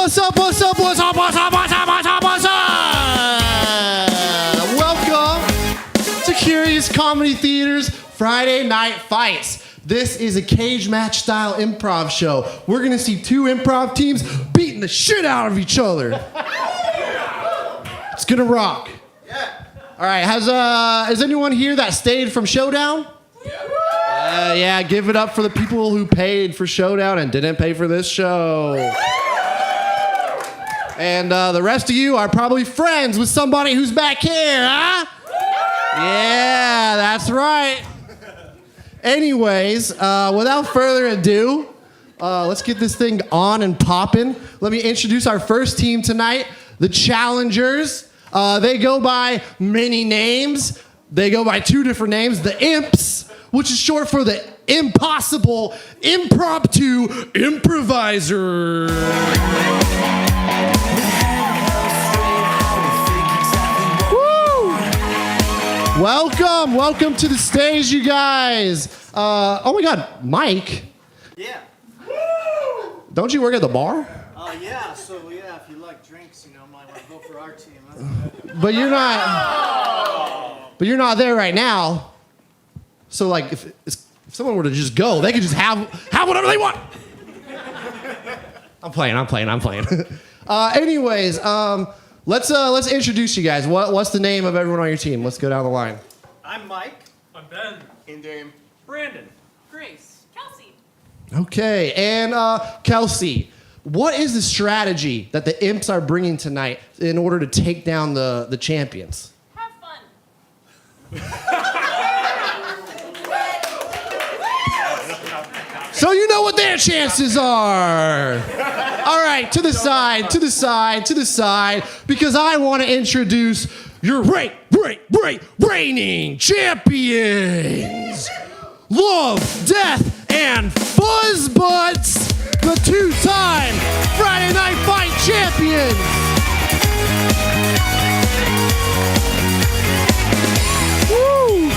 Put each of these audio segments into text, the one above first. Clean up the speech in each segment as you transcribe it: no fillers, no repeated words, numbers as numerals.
What's up? What's up? What's up? What's up? What's up? What's up? What's up? Welcome to Curious Comedy Theater's Friday Night Fights. This is a cage match style improv show. We're gonna see two improv teams beating the shit out of each other. It's gonna rock. Yeah. All right. Is anyone here that stayed from Showdown? Yeah. Give it up for the people who paid for Showdown and didn't pay for this show. And the rest of you are probably friends with somebody who's back here, huh? Yeah, that's right. Anyways, without further ado, let's get this thing on and popping. Let me introduce our first team tonight, the Challengers. They go by many names. They go by two different names, the Imps, which is short for the Impossible Impromptu Improviser. Welcome to the stage, you guys. Oh my God, Mike. Yeah. Don't you work at the bar? Yeah. So yeah, if you like drinks, might want to vote for our team. But you're not. But you're not there right now. So like, if someone were to just go, they could just have whatever they want. I'm playing. Anyways, let's introduce you guys. What's the name of everyone on your team? Let's go down the line. I'm Mike. I'm Ben. Indame. Brandon. Grace. Kelsey. Okay, and Kelsey, what is the strategy that the Imps are bringing tonight in order to take down the champions? Have fun. So you know what their chances are. All right, to the side, because I want to introduce your reigning champions. Love, Death, and Fuzz Butts, the two-time Friday Night Fight champions. Woo!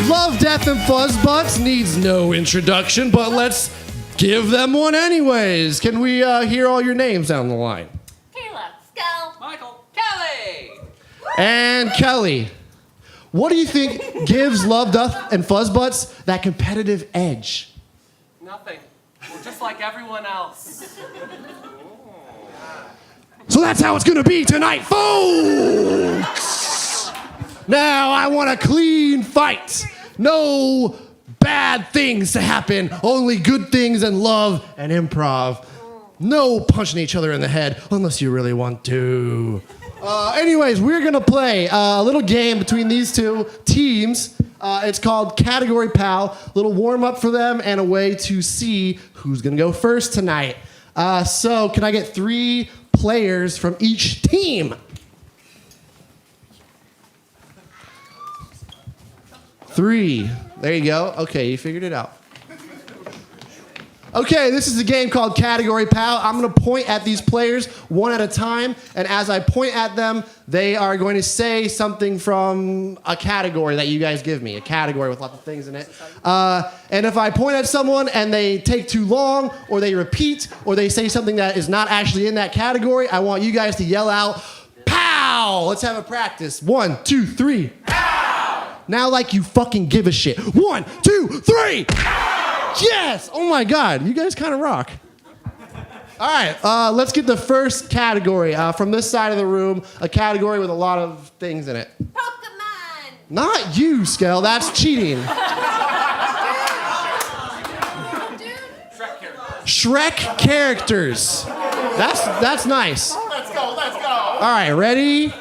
Love, Death, and Fuzz Butts needs no introduction, but let's give them one anyways. Can we hear all your names down the line? Kayla. Skel. Michael. Kelly. And Kelly, what do you think gives Love, Death, and Fuzz Butts that competitive edge? Nothing. We're just like everyone else. So that's how it's gonna be tonight, folks! Now I want a clean fight. No bad things to happen, only good things and love and improv. No punching each other in the head, unless you really want to. Anyways, we're gonna play a little game between these two teams. It's called Category Pal. A little warm up for them and a way to see who's gonna go first tonight. So can I get 3 players from each team? 3. There you go. Okay, you figured it out. Okay, this is a game called Category Pal. I'm going to point at these players one at a time, and as I point at them, they are going to say something from a category that you guys give me, a category with lots of things in it. And if I point at someone and they take too long, or they repeat, or they say something that is not actually in that category, I want you guys to yell out, "Pow!" Let's have a practice. 1, 2, 3. Pow! Now like you fucking give a shit. 1, 2, 3. Yes! Oh my God, you guys kind of rock. All right, let's get the first category from this side of the room, a category with a lot of things in it. Pokemon. Not you, Skell, that's cheating. Shrek characters. That's nice. Let's go. All right, ready?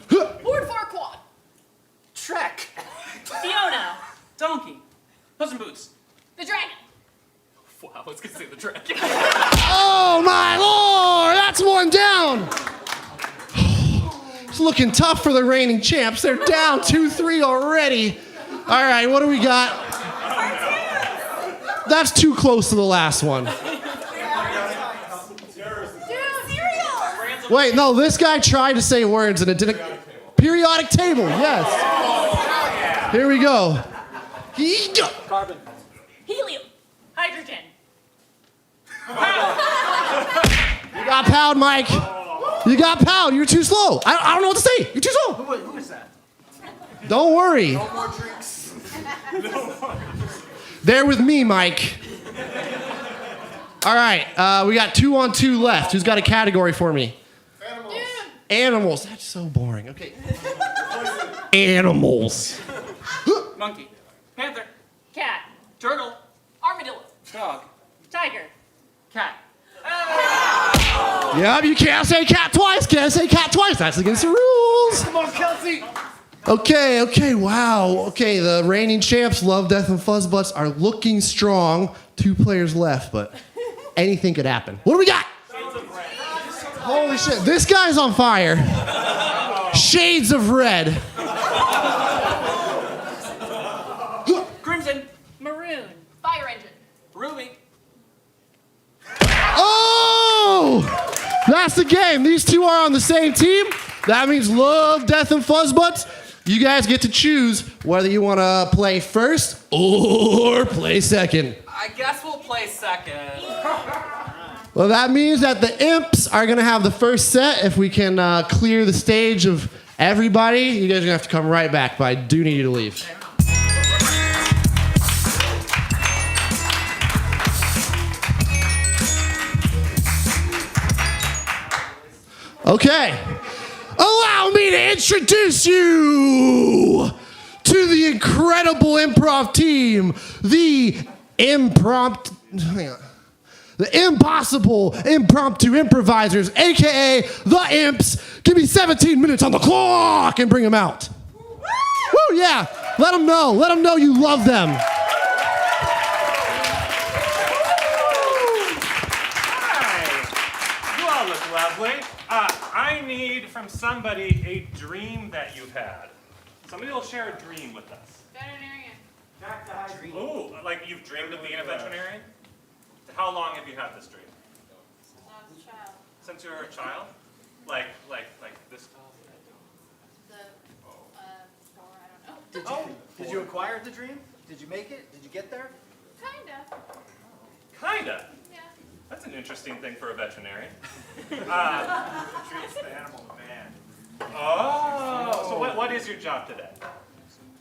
Board Farquaad. Trek. Fiona. Donkey. Puss in Boots. The dragon. Wow, I was gonna say the dragon. Oh my Lord, that's one down. It's looking tough for the reigning champs. They're down 2-3 already. All right, what do we got? That's too close to the last one. Dude, cereal. Wait, no, this guy tried to say words and it didn't. Periodic table, yes. Here we go. Carbon. Helium. Hydrogen. Power. pound, Mike. You got pound. You're too slow. I don't know what to say. You're too slow. Who is that? Don't worry. No more drinks. They're with me, Mike. All right, we got 2-on-2 left. Who's got a category for me? Animals. Animals. That's so boring. Okay. Animals. Monkey. Panther. Cat. Turtle. Armadillo. Dog. Tiger. Cat. Yep, you can't say cat twice. Can't say cat twice. That's against the rules. Come on, Kelsey. Okay, wow. Okay, the reigning champs, Love, Death, and Fuzzbutts, are looking strong. 2 players left, but anything could happen. What do we got? Holy shit, this guy's on fire. Shades of red. Crimson. Maroon. Fire engine. Ruby. Oh! That's the game. These 2 are on the same team. That means Love, Death, and Fuzzbutts. You guys get to choose whether you want to play first or play second. I guess we'll play second. Well, that means that the imps are going to have the first set. If we can clear the stage of everybody, you guys are going to have to come right back, but I do need you to leave. Okay. Allow me to introduce you to the incredible improv team, the impossible impromptu improvisers, aka the imps. Give me 17 minutes on the clock and bring them out. Woo, yeah. Let them know. Let them know you love them. Hi. You all look lovely. I need from somebody a dream that you've had. Somebody will share a dream with us. Veterinarian. Ooh, like you've dreamed of being a veterinarian? How long have you had this dream? Child. Since you were a child? Like this? I don't know. Did you acquire the dream? Did you make it? Did you get there? Kinda. Kinda. Yeah. That's an interesting thing for a veterinarian. Treats the animal man. Oh, so what is your job today?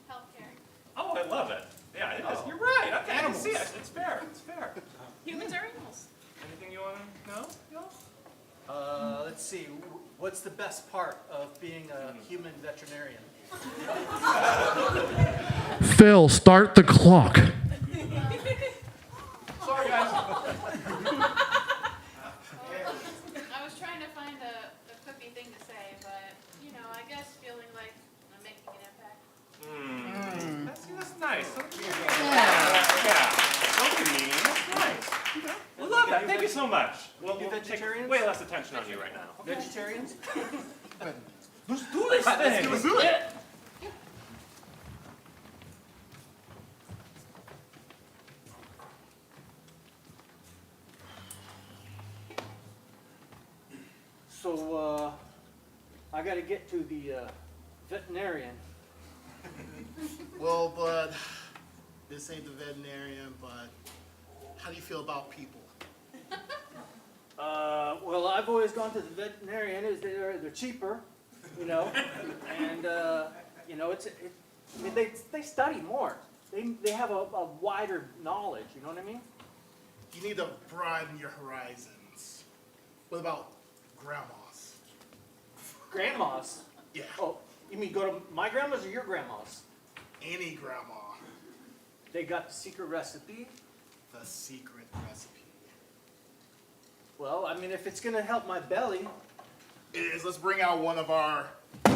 Healthcare. Oh, I love it. Yeah, it is. You're right. Okay, I can see it. It's fair. It's fair. Humans are animals. Anything you want to know? Let's see. What's the best part of being a human veterinarian? Phil, start the clock. Sorry, guys. I was trying to find a quippy thing to say, but, I guess feeling like I'm making an impact. That's nice. Yeah. Don't be mean. That's nice. I love that. Thank you so much. We'll take vegetarians? way less attention on you right now. Vegetarians? Let's do this thing. Let's do it. So, I gotta get to the veterinarian. Well, bud, this ain't the veterinarian, but how do you feel about people? Well, I've always gone to the veterinarian. They're cheaper, and they study more. They have a wider knowledge. You know what I mean? You need to broaden your horizons. What about grandmas? Grandmas. Yeah, Oh, you mean go to my grandma's or your grandma's? any grandma. They got the secret recipe. The secret recipe. Well, I mean, if it's gonna help my belly, It is. Let's bring out one of our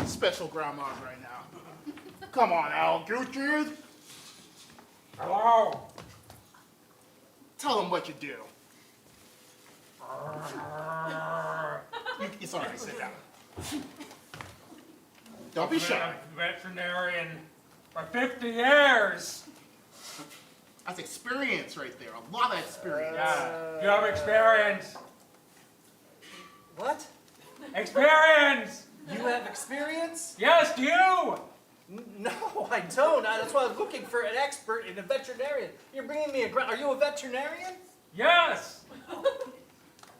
special grandmas right now. Come on, Al. Gertrude. Hello. Tell them what you do. It's all right. Sit down. Don't be shy. Veterinarian for 50 years. That's experience right there. A lot of experience. Yeah. You have experience. what? Experience. You have experience? Yes, you. No, I don't. That's why I was looking for an expert in a veterinarian. You're bringing me are you a veterinarian? Yes.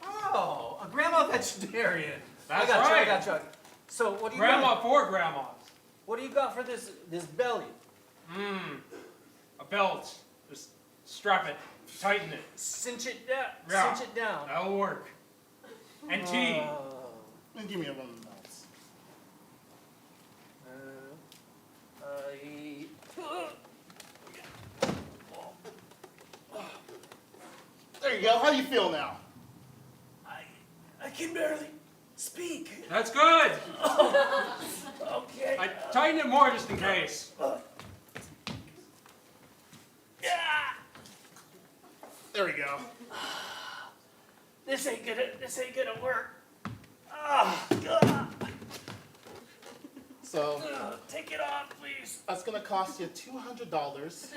Oh, a grandma vegetarian. That's I got right. you, I got you. So what do you Grandma got? for grandmas. What do you got for this belly? A belt. Just strap it, tighten it. Cinch it down. Yeah. Cinch it down. That'll work. And tea. And give me a one of those. There you go. How do you feel now? I can barely speak. That's good. Okay. I tighten it more just in case. There we go. This ain't gonna work. God. So Take it off, please. that's gonna cost you $200.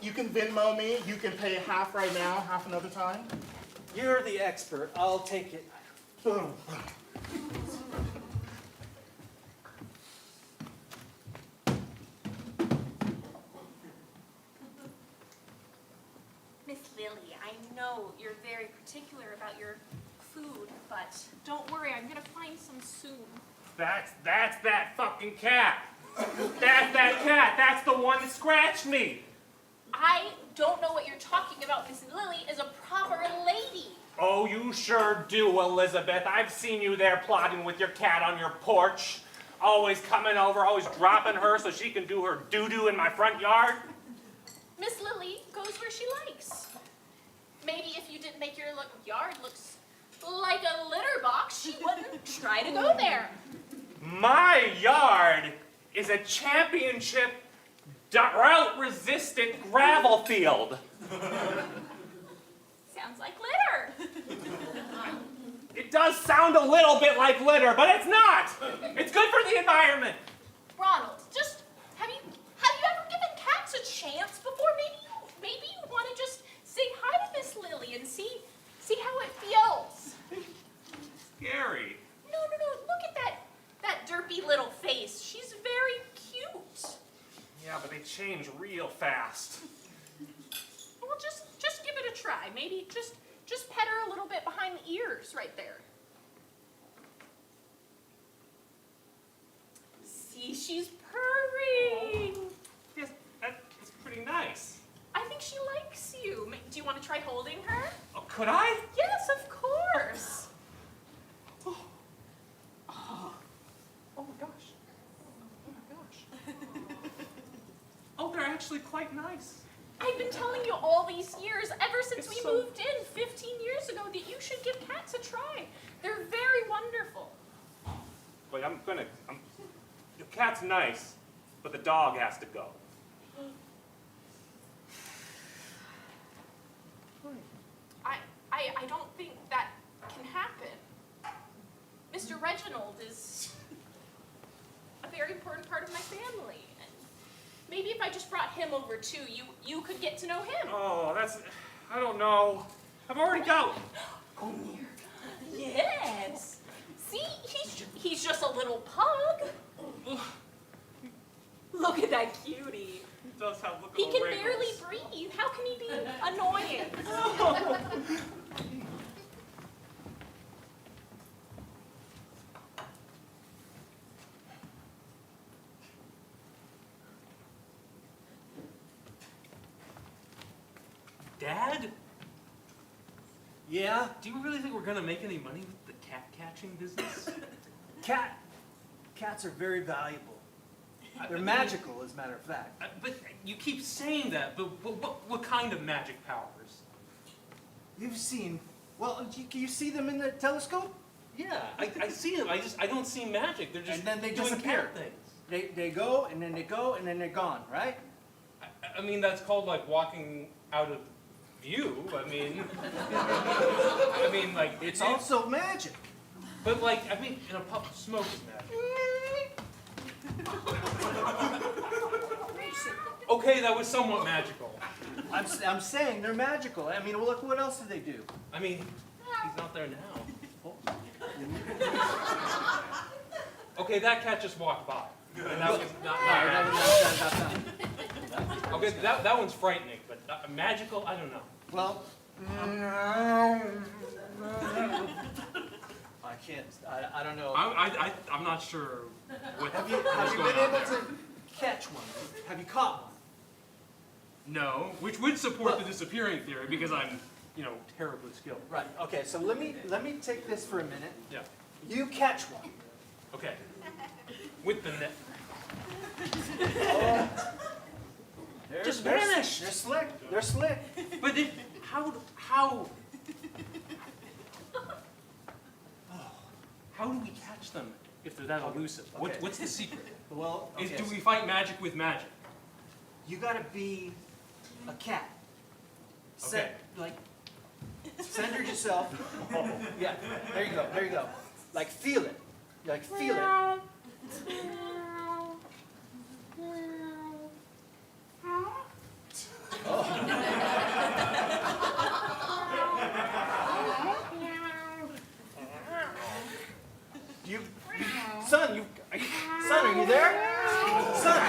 You can Venmo me. You can pay half right now, half another time. You're the expert. I'll take it. Boom. Miss Lily, I know you're very particular about your food, but don't worry, I'm gonna find some soon. That's that fucking cat. That's that cat. That's the one that scratched me. I don't know what you're talking about. Miss Lily is a proper lady. Oh, you sure do, Elizabeth. I've seen you there plotting with your cat on your porch. Always coming over, always dropping her so she can do her doo-doo in my front yard. Miss Lily goes where she likes. Maybe if you didn't make your yard look like a litter box, she wouldn't try to go there. My yard is a championship drought-resistant gravel field. Sounds like litter. It does sound a little bit like litter, but it's not. It's good for the environment. Ronald, just have you ever given cats a chance before? Maybe you want to just say hi to Miss Lily and see how it feels. Scary. No. Look at that derpy little face. She's very cute. Yeah, but they change real fast. Well, just give it a try. Maybe just pet her a little bit behind the ears right there. See, she's purring. Yes, that's pretty nice. I think she likes you. Do you want to try holding her? Oh, could I? Yes, of course. Oh my gosh. Oh my gosh. Oh, they're actually quite nice. I've been telling you all these years, ever since It's we so- moved in 15 years ago, that you should give cats a try. They're very wonderful. Wait, the cat's nice, but the dog has to go. I don't think that can happen. Mr. Reginald is a very important part of my family. And maybe if I just brought him over too, you could get to know him. Oh, I don't know. I've already got. Come here. Yes. See, he's just a little pug. Look at that cutie. He does have He lookable can wrinkles. barely breathe. How can he be annoying? Dad, Yeah? do you really think we're gonna make any money with the cat catching business? Cats are very valuable. They're magical, as a matter of fact. But you keep saying that, but what kind of magic powers? You've seen, well, you see them in the telescope? Yeah, I see them. I don't see magic. They're just And then they doing disappear. cat things. They go, and then they go, and then they're gone, right? I mean, that's called like walking out of view. I mean, like It's also magic. But like, I mean, in a puff of smoke is magic. Okay, that was somewhat magical. I'm saying they're magical. I mean, look, what else do they do? I mean, he's not there now. Okay, that cat just walked by. And that was not magic. Okay, that one's frightening, but magical, I don't know. Well, I can't. I don't know. I'm not sure what Have you what's been going on able there. to catch one? Have you caught one? No, which would support the disappearing theory because I'm, terribly skilled. Right. Okay. So let me take this for a minute. Yeah. You catch one. Okay. With the net. Just vanished. They're slick. They're slick. But how do we catch them if they're that elusive? Okay. What's the secret? Well, okay, Do so we fight magic with magic? you gotta be a cat. Okay. Center yourself. Yeah. There you go. There you go. Like feel it. Like feel it. You, son, son, are you there? Son.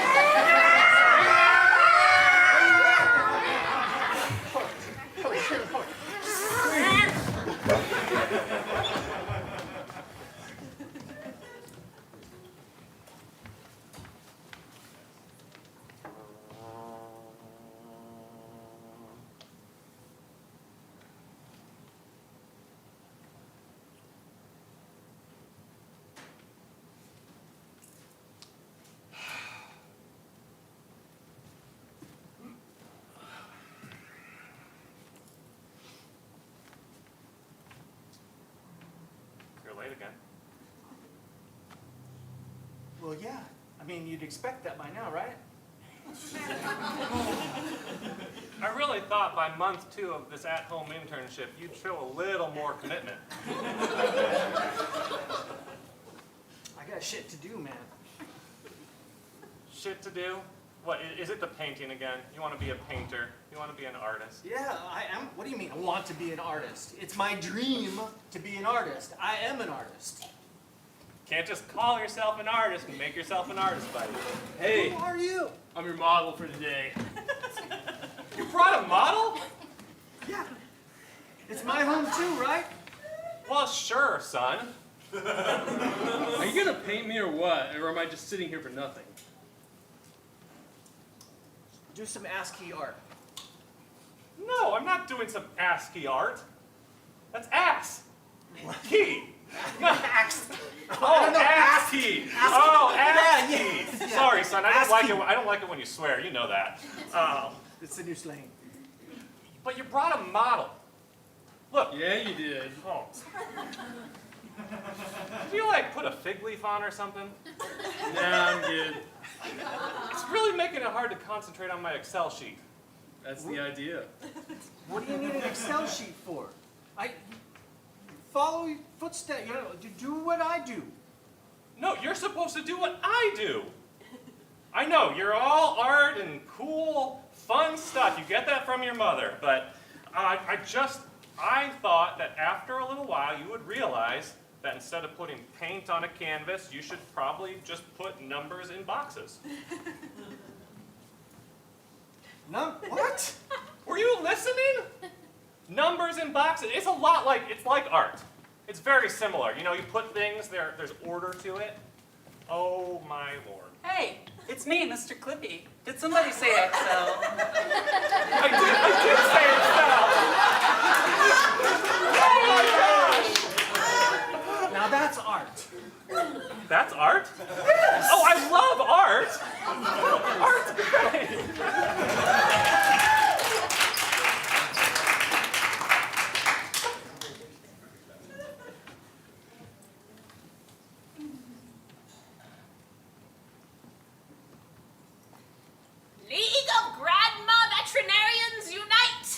You're late again. Well, yeah. I mean, you'd expect that by now, right? I really thought by month 2 of this at-home internship, you'd show a little more commitment. I got shit to do, man. Shit to do? What, is it the painting again? You want to be a painter? You want to be an artist? Yeah, I am. What do you mean, I want to be an artist? It's my dream to be an artist. I am an artist. Can't just call yourself an artist and make yourself an artist, buddy. Hey, Who are you? I'm your model for today. You brought a model? Yeah. It's my home too, right? Well, sure, son. Are you gonna paint me or what? Or am I just sitting here for nothing? Do some ASCII art. No, I'm not doing some ASCII art. That's ass. Key. Not ax. Oh, ASCII. Oh, ASCII. Yeah. Sorry, son. I don't like ASCII. it. I don't like it when you swear. You know that. It's the new slang. But you brought a model. Look. Yeah, you did. Oh. Did you put a fig leaf on or something? Nah, I'm good. It's really making it hard to concentrate on my Excel sheet. That's the idea. What do you need an Excel sheet for? I follow your footsteps. You know, do what I do. No, you're supposed to do what I do. I know, you're all art and cool, fun stuff. You get that from your mother. But I thought that after a little while you would realize that instead of putting paint on a canvas, you should probably just put numbers in boxes. No, what? Were you listening? Numbers in boxes. It's a lot like, it's like art. It's very similar. You know, you put things, there's order to it. Oh my Lord. Hey, it's me, Mr. Clippy. Did somebody say Excel? I did say Excel. Oh my gosh. Now that's art. That's art? Oh, I love art. Art's great. League of Grandma Veterinarians Unite!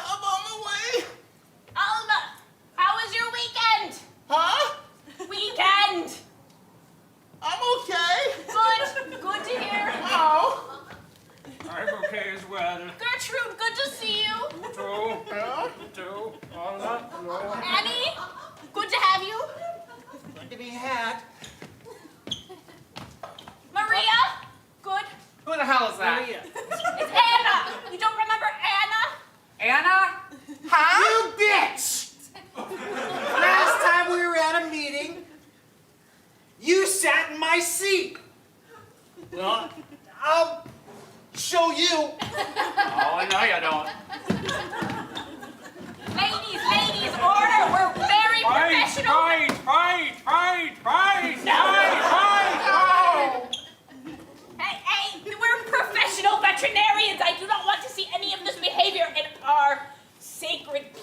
I'm on my way. Alma, how was your weekend? Huh? Weekend!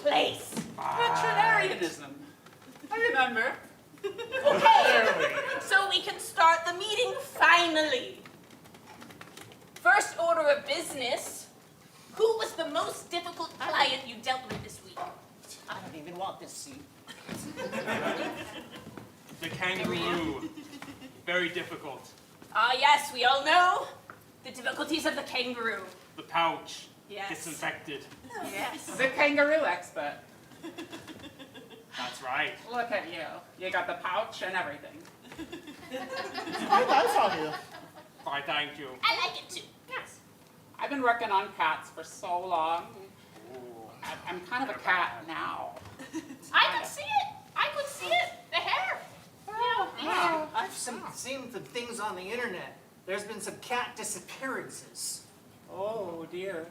place. Veterinarianism. I remember. Okay, so we can start the meeting finally. First order of business. Who was the most difficult client you dealt with this week? I don't even want this seat. The kangaroo. Very difficult. Ah, yes, we all know the difficulties of the kangaroo. The pouch. Yes. Disinfected. Yes. The kangaroo expert. That's right. Look at you. You got the pouch and everything. Quite nice on you. Why, thank you. I like it too. Yes. I've been working on cats for so long. I'm kind of a cat now. I could see it. I could see it. The hair. Yeah. I've seen some things on the internet. There's been some cat disappearances. Oh dear.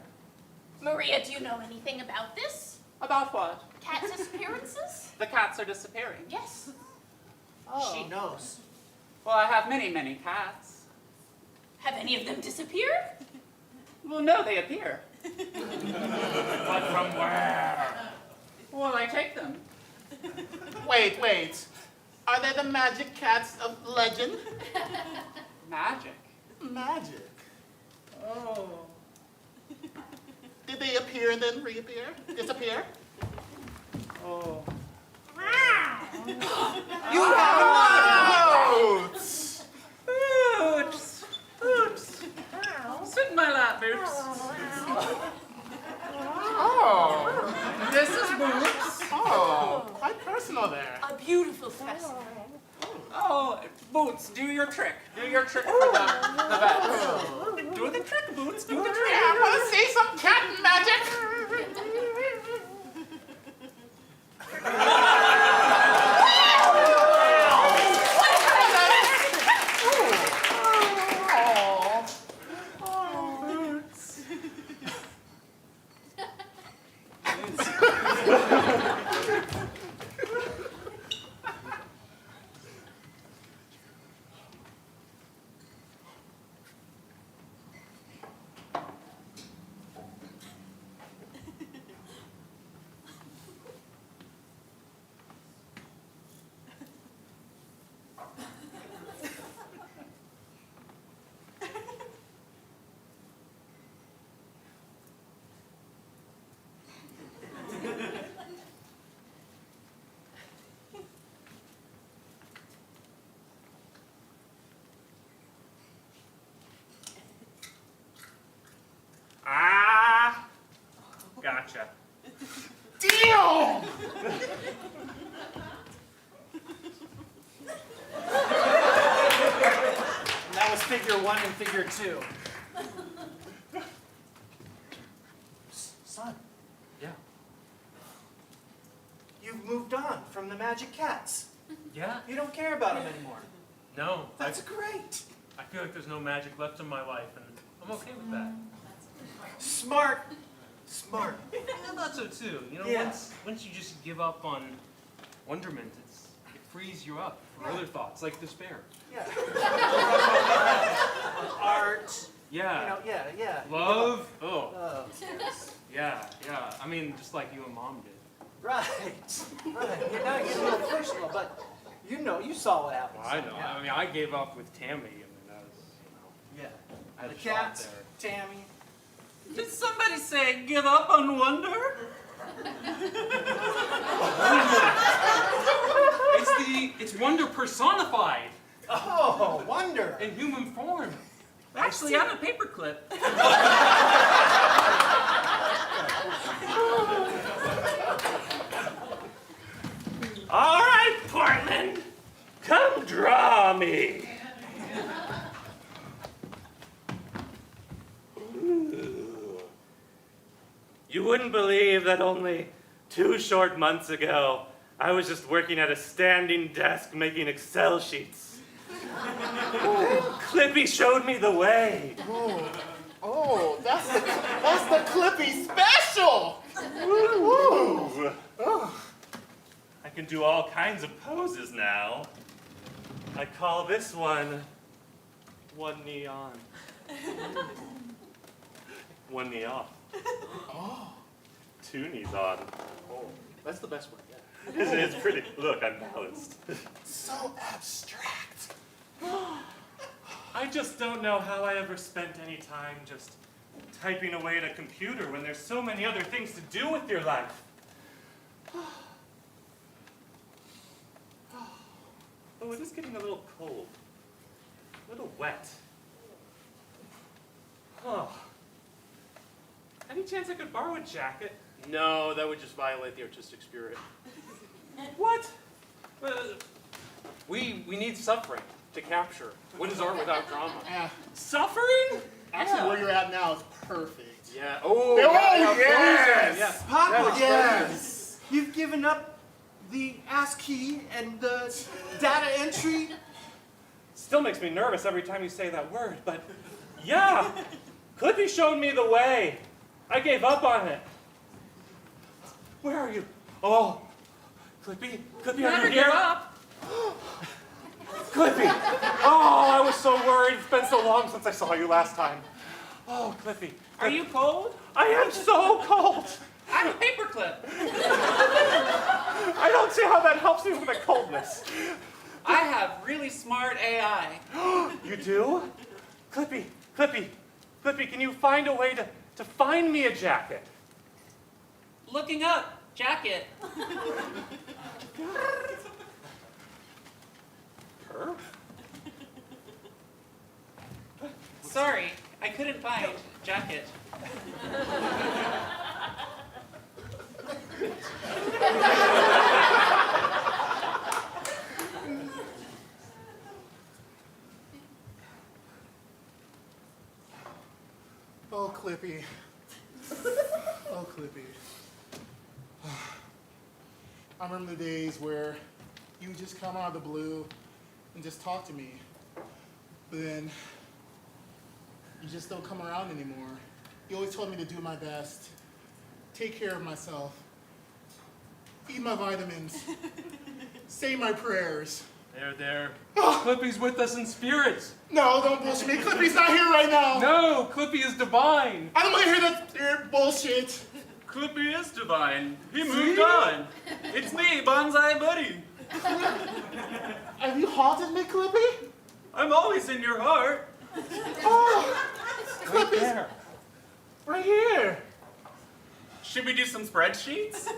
Maria, do you know anything about this? About what? Cat disappearances? The cats are disappearing. Yes. She knows. Well, I have many, many cats. Have any of them disappeared? Well, no, they appear. But from where? Well, I take them. Wait. Are they the magic cats of legend? Magic. Magic. Oh. Did they appear and then reappear? Disappear? Oh. You have Boots! Boots. Boots. Sit in my lap, Boots. Oh. This is Boots. Oh. Quite personal there. A beautiful specimen. Oh, Boots, do your trick. Do your trick for the vet. Do the trick, Boots. Do the trick. I want to see some cat magic. Ah! Gotcha. Deal! And that was figure 1 and figure 2. Son, Yeah. you've moved on from the magic cats. Yeah? You don't care about them anymore. No. That's great. I feel like there's no magic left in my life, and I'm okay with that. Smart. Smart. I thought so too. You know, Yeah. once you just give up on wonderment, it frees you up for other thoughts, like despair. Yeah. Art. Yeah. Yeah. Love? Oh. Uh, Yeah. I mean, just like you and Mom did. right. You're not getting a little personal, but you saw what happened. Well, I know. Yeah. I mean, I gave up with Tammy. I mean, that was, Yeah. I had The a shot cats, there. Tammy. Did somebody say give up on wonder? It's wonder personified Oh, wonder. in human form. Actually, I'm a paperclip. All right, Portland, come draw me. Ooh. You wouldn't believe that only 2 short months ago, I was just working at a standing desk making Excel sheets. Clippy showed me the way. Oh, that's the Clippy special! Ooh. I can do all kinds of poses now. I call this one knee on. 1 knee off. toonies on. That's the best one. Yeah. It's pretty. Look, I'm balanced. So abstract. I just don't know how I ever spent any time just typing away at a computer when there's so many other things to do with your life. Oh, it is getting a little cold. A little wet. Oh. Any chance I could borrow a jacket? No, that would just violate the artistic spirit. What? We need suffering to capture. What is art without drama? Suffering? Actually, where you're at now is perfect. Yeah. Oh, yes! Yeah. Papa, Yes! you've given up the ASCII and the data entry. Still makes me nervous every time you say that word, but yeah, Clippy showed me the way. I gave up on it. Where are you? Oh, Clippy, are Never you give here? up. Clippy! Oh, I was so worried. It's been so long since I saw you last time. Oh, Clippy. Are you cold? I am so cold. I'm a paperclip. I don't see how that helps you with the coldness. I have really smart AI. You do? Clippy, can you find a way to find me a jacket? Looking up, jacket. Her? Sorry, I couldn't find jacket. Oh, Clippy. Oh, Clippy. I remember the days where you would just come out of the blue and just talk to me. But then you just don't come around anymore. You always told me to do my best, take care of myself, eat my vitamins, say my prayers. There. Clippy's with us in spirit. No, don't bullshit me. Clippy's not here right now. No, Clippy is divine. I don't want to hear that bullshit. Clippy is divine. He moved on. It's me, Bonsai Buddy. Have you haunted me, Clippy? I'm always in your heart. Oh, Clippy's There. right here. Should we do some spreadsheets?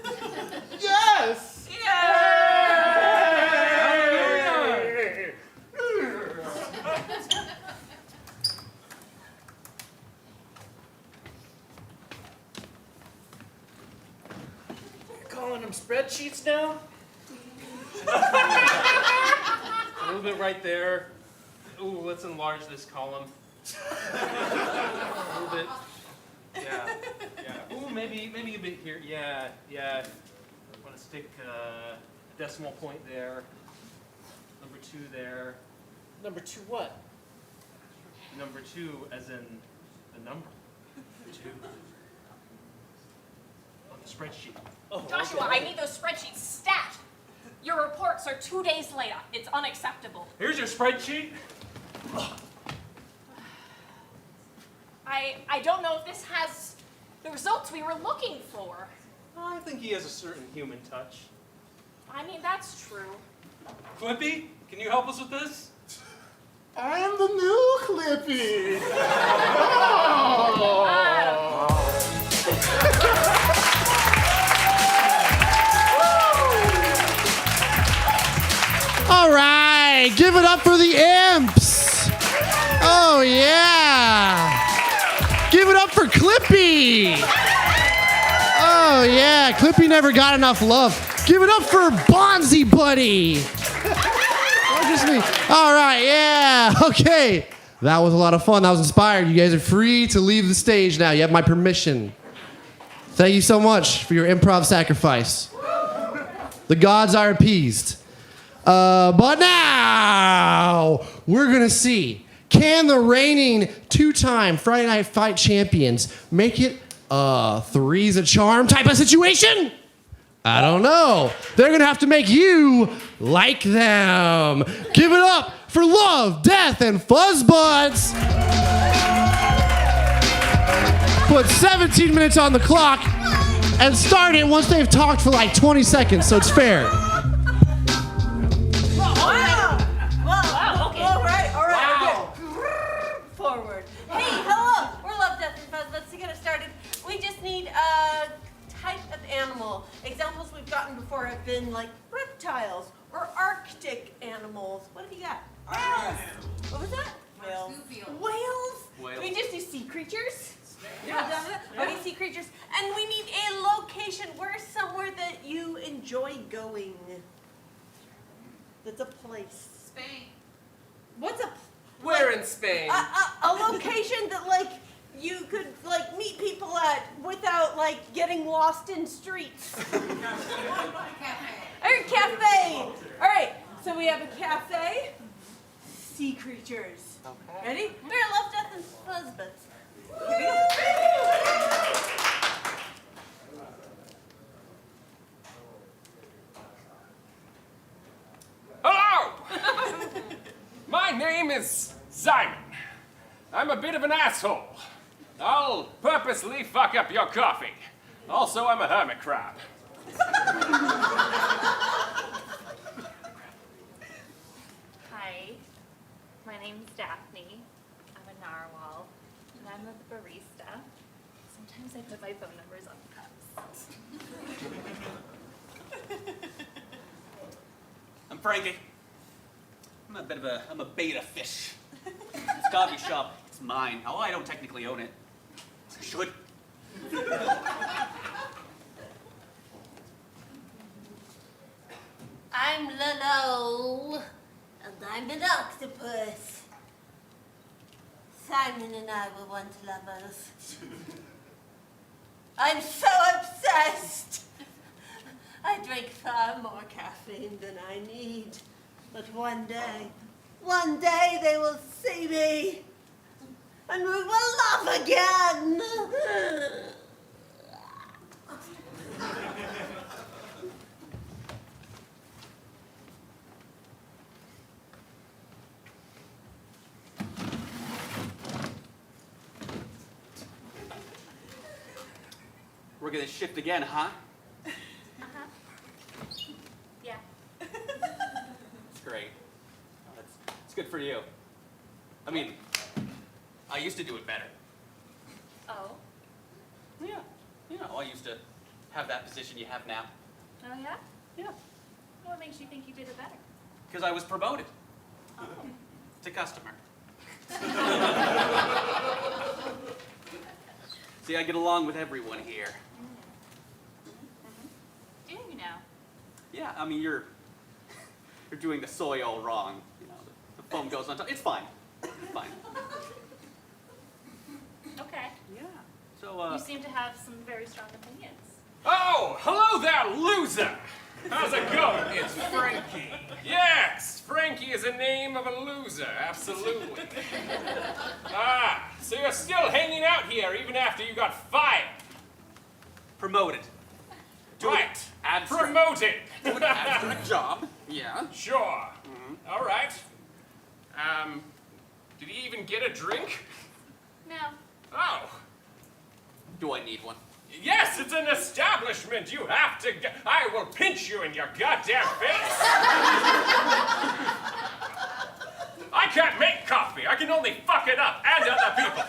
Yes. Calling them spreadsheets now? A little bit right there. Ooh, let's enlarge this column. A little bit. Yeah. Ooh, maybe a bit here. Yeah. I want to stick a decimal point there. Number 2 there. Number 2 what? Number 2 as in the number. 2. On the spreadsheet. Oh, Joshua, okay. I need those spreadsheets stat. Your reports are 2 days late. It's unacceptable. Here's your spreadsheet. I don't know if this has the results we were looking for. I think he has a certain human touch. I mean, that's true. Clippy, can you help us with this? I am the new Clippy. All right, give it up for the imps. Oh, yeah. Give it up for Clippy. Oh, yeah. Clippy never got enough love. Give it up for Bonzi Buddy. Not just me. All right, yeah. Okay. That was a lot of fun. That was inspired. You guys are free to leave the stage now. You have my permission. Thank you so much for your improv sacrifice. The gods are appeased. But now we're going to see, can the reigning 2-time Friday Night Fight champions make it a 3's a charm type of situation? I don't know. They're going to have to make you like them. Give it up for Love, Death, and Fuzzbuds. Put 17 minutes on the clock. and start it once they've talked for like 20 seconds, so it's fair. Wow. Wow, okay. All right. Wow. Okay. Forward. Hey, hello. We're Love, Death, and Fuzz. Let's get it started. We just need a type of animal. Examples we've gotten before have been like reptiles or Arctic animals. What have you got? Whales. What was that? Whales. Whales? We just do sea creatures. Yes. Okay, sea creatures. And we need a location. Where's somewhere that you enjoy going? That's a place. Spain. What's a We're in Spain. a location that like you could like meet people at without like getting lost in streets? Or cafe. All right. So we have a cafe. Sea creatures. Okay. Ready? We're Love, Death, and Husbands. Here we go. Hello! My name is Simon. I'm a bit of an asshole. I'll purposely fuck up your coffee. Also, I'm a hermit crab. Hi, my name's Daphne. I'm a narwhal, and I'm the barista. Sometimes I put my phone numbers on cups. I'm Frankie. I'm a beta fish. This coffee shop, it's mine. Oh, I don't technically own it. I should. I'm Lolo, and I'm an octopus. Simon and I were once lovers. I'm so obsessed. I drink far more caffeine than I need. But one day they will see me, and we will love again. We're gonna shift again, huh? Yeah. It's great. It's good for you. I mean, I used to do it better. Oh. Yeah. You know, I used to have that position you have now. Oh yeah? Yeah. What makes you think you did it better? Because I was promoted Oh. to customer. See, I get along with everyone here. Do you now? Yeah, I mean, you're doing the soy all wrong. You know, the foam goes on top. It's fine. It's fine. Okay. Yeah. So, You seem to have some very strong opinions. Oh, hello there, loser! How's it going? It's Frankie. Yes, Frankie is a name of a loser, absolutely. So you're still hanging out here even after you got fired? promoted. To an Right, abstract- promoted. to an abstract job. Yeah. Sure. All right. Did he even get a drink? No. Oh, Do I need one? yes, it's an establishment. You have to get. I will pinch you in your goddamn face. I can't make coffee. I can only fuck it up and other people.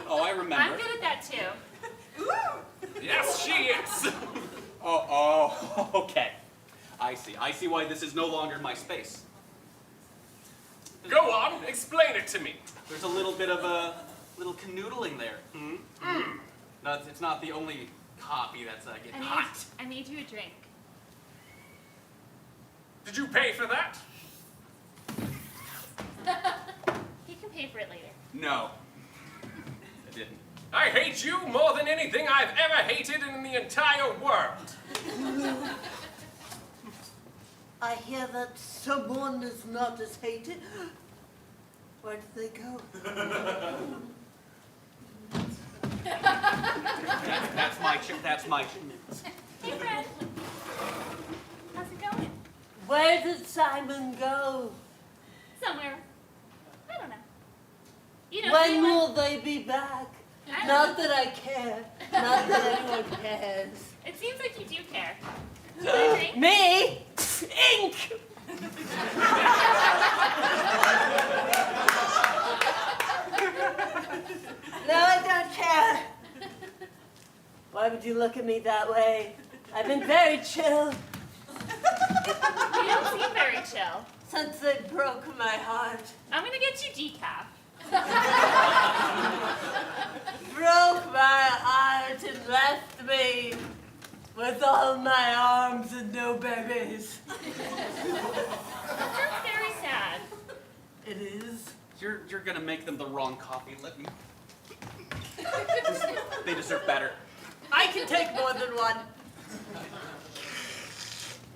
Oh, I remember. I'm good at that too. Yes, she is. Oh, okay. I see. I see why this is no longer my space. Go on, explain it to me. There's a little bit of a little canoodling there. No, it's not the only copy that's getting hot. I made you a drink. Did you pay for that? You can pay for it later. No, I didn't. I hate you more than anything I've ever hated in the entire world. I hear that someone is not as hated. Where did they go? That's my chick. That's my chick. Hey, friend. How's it going? Where did Simon go? Somewhere. I don't know. You know, When anyone? will they be back? Not that I care. Not that anyone cares. It seems like you do care. Do you want a drink? Me? Ink! No, I don't care. Why would you look at me that way? I've been very chill You don't seem very chill. since they broke my heart. I'm gonna get you decaf. Broke my heart and left me with all my arms and no babies. That's very sad. It is. You're gonna make them the wrong coffee. Let me. They deserve better. I can take more than one.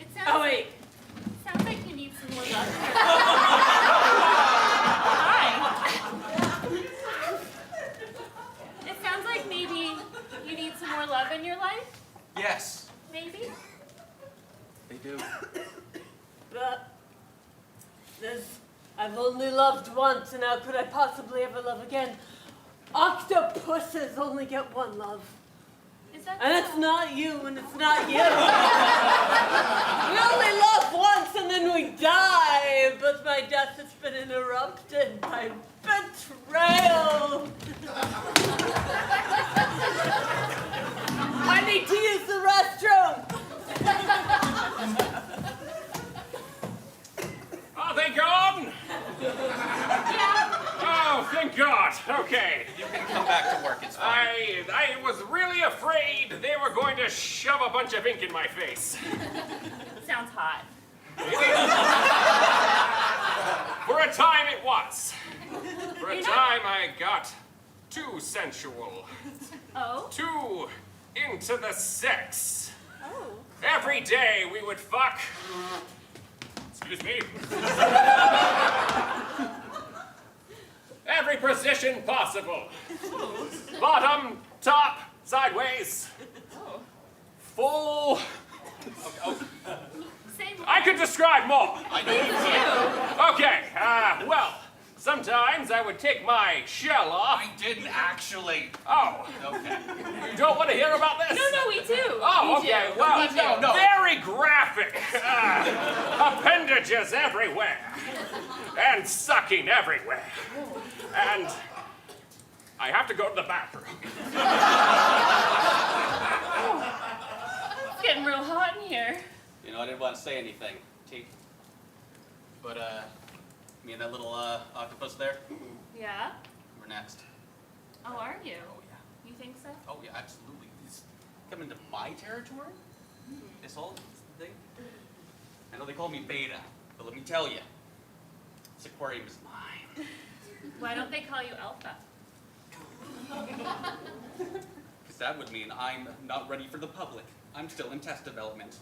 It sounds Oh, wait. sounds like you need some more love. Hi. It sounds like maybe you need some more love in your life. Yes, Maybe. they do. But I've only loved once, and how could I possibly ever love again? Octopuses only get one love. Is that And it's not you, and it's not you. We only love once, and then we die. But my death has been interrupted by betrayal. I need to use the restroom. Are they gone? Oh, thank God. Okay. You can come back to work. It's fine. I was really afraid they were going to shove a bunch of ink in my face. sounds hot? For a time it was. For a You're not- time I got too sensual. Oh? Too into the sex. Oh. Every day we would fuck. Excuse me. Every position possible. Bottom, top, sideways. Oh. Full. Say more. I could describe more. Please do. Okay, well, sometimes I would take my shell off. I didn't actually. Oh, Okay. you don't want to hear about this? No, we do. Oh, We okay, do. well, We do. no. very graphic. Appendages everywhere. And sucking everywhere. And I have to go to the bathroom. It's getting real hot in here. You know, I didn't want to say anything, T. But, me and that little, octopus there, Yeah? we're next. Oh, are you? Oh, yeah. You think so? Oh, yeah, absolutely. He's coming to my territory? This whole thing? I know they call me Beta, but let me tell you, this aquarium is mine. Why don't they call you Alpha? Because that would mean I'm not ready for the public. I'm still in test development.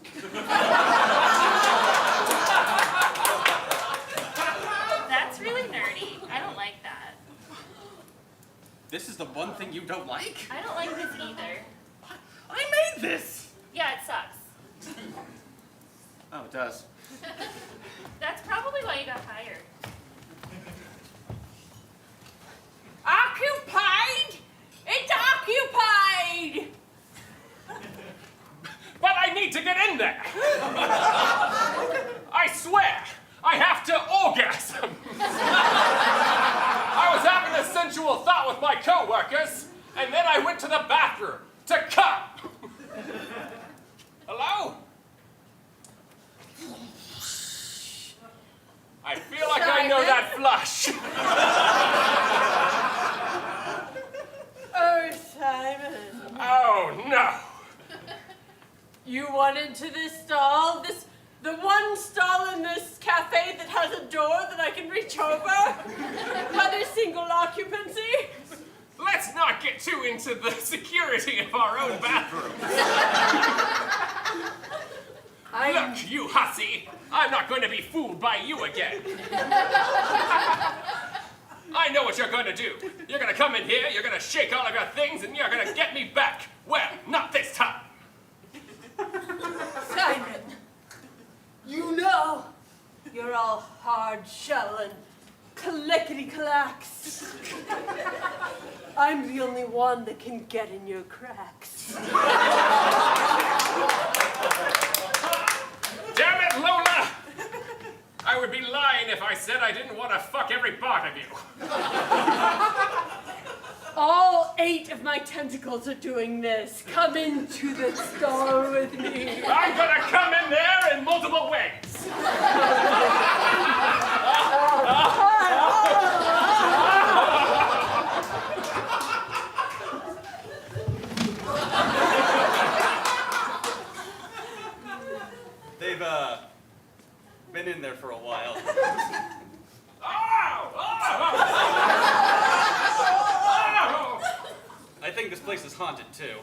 That's really nerdy. I don't like that. This is the one thing you don't like? I don't like this either. I made this! Yeah, it sucks. Oh, it does. That's probably why you got hired. Occupied? It's occupied! But I need to get in there. I swear, I have to orgasm. I was having a sensual thought with my coworkers, and then I went to the bathroom to come. Hello? I feel like I know that flush. Oh, Simon. Oh, no. You went into this stall, the one stall in this cafe that has a door that I can reach over? Had a single occupancy? Let's not get too into the security of our own bathroom. Look, you hussy, I'm not going to be fooled by you again. I know what you're going to do. You're going to come in here, you're going to shake all of your things, and you're going to get me back. Well, not this time. Simon, you know you're all hard shell and clickety-clacks. I'm the only one that can get in your cracks. Damn it, Lola! I would be lying if I said I didn't want to fuck every part of you. All 8 of my tentacles are doing this. Come into the store with me. I'm gonna come in there in multiple ways. They've, been in there for a while. I think this place is haunted, too.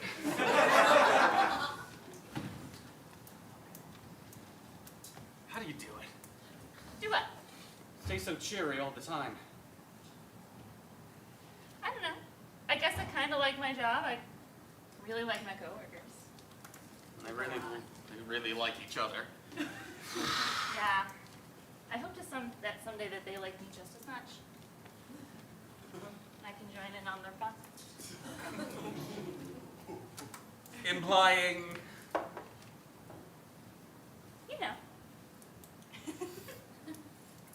How do you do it? Do what? Stay so cheery all the time. I don't know. I guess I kind of like my job. I really like my coworkers. They really like each other. Yeah. I hope that someday that they like me just as much. I can join in on their fun. Implying... You know.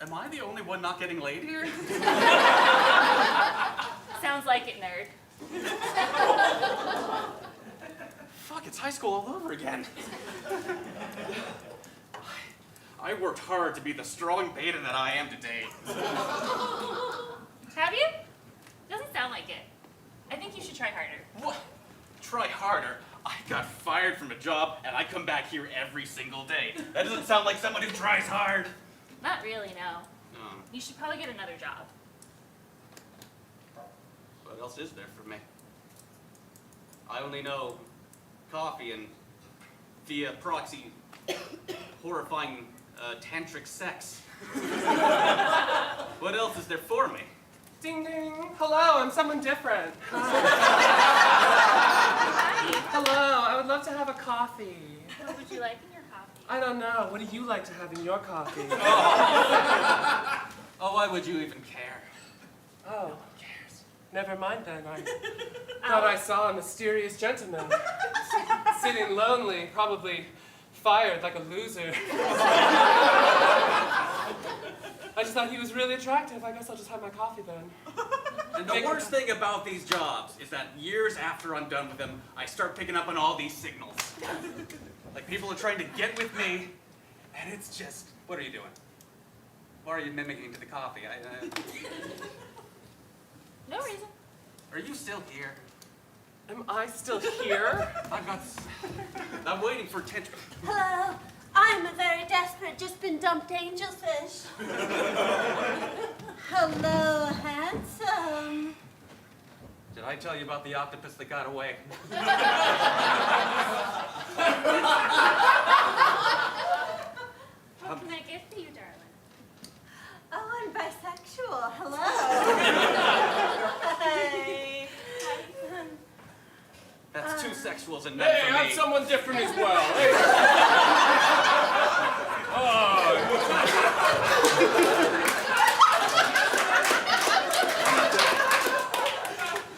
Am I the only one not getting laid here? Sounds like it, nerd. Fuck, it's high school all over again. I worked hard to be the strong beta that I am today. Have you? Doesn't sound like it. I think you should try harder. What? Try harder? I got fired from a job and I come back here every single day. That doesn't sound like someone who tries hard. Not really, no. No. You should probably get another job. What else is there for me? I only know coffee and via proxy horrifying tantric sex. What else is there for me? Ding ding. Hello, I'm someone different. Hello, I would love to have a coffee. What would you like in your coffee? I don't know. What do you like to have in your coffee? Oh, why would you even care? Oh, who cares? Never mind then. I thought I saw a mysterious gentleman sitting lonely, probably fired like a loser. I just thought he was really attractive. I guess I'll just have my coffee then. And the worst thing about these jobs is that years after I'm done with them, I start picking up on all these signals. Like people are trying to get with me, and it's just, what are you doing? Why are you mimicking to the coffee? No reason. Are you still here? Am I still here? I'm waiting for attention. Hello, I'm a very desperate, just been dumped angelfish. Hello, handsome. Did I tell you about the octopus that got away? What can I get for you, darling? Oh, I'm bisexual. Hello. Hi. That's two sexuals and none for me. I'm someone different as well.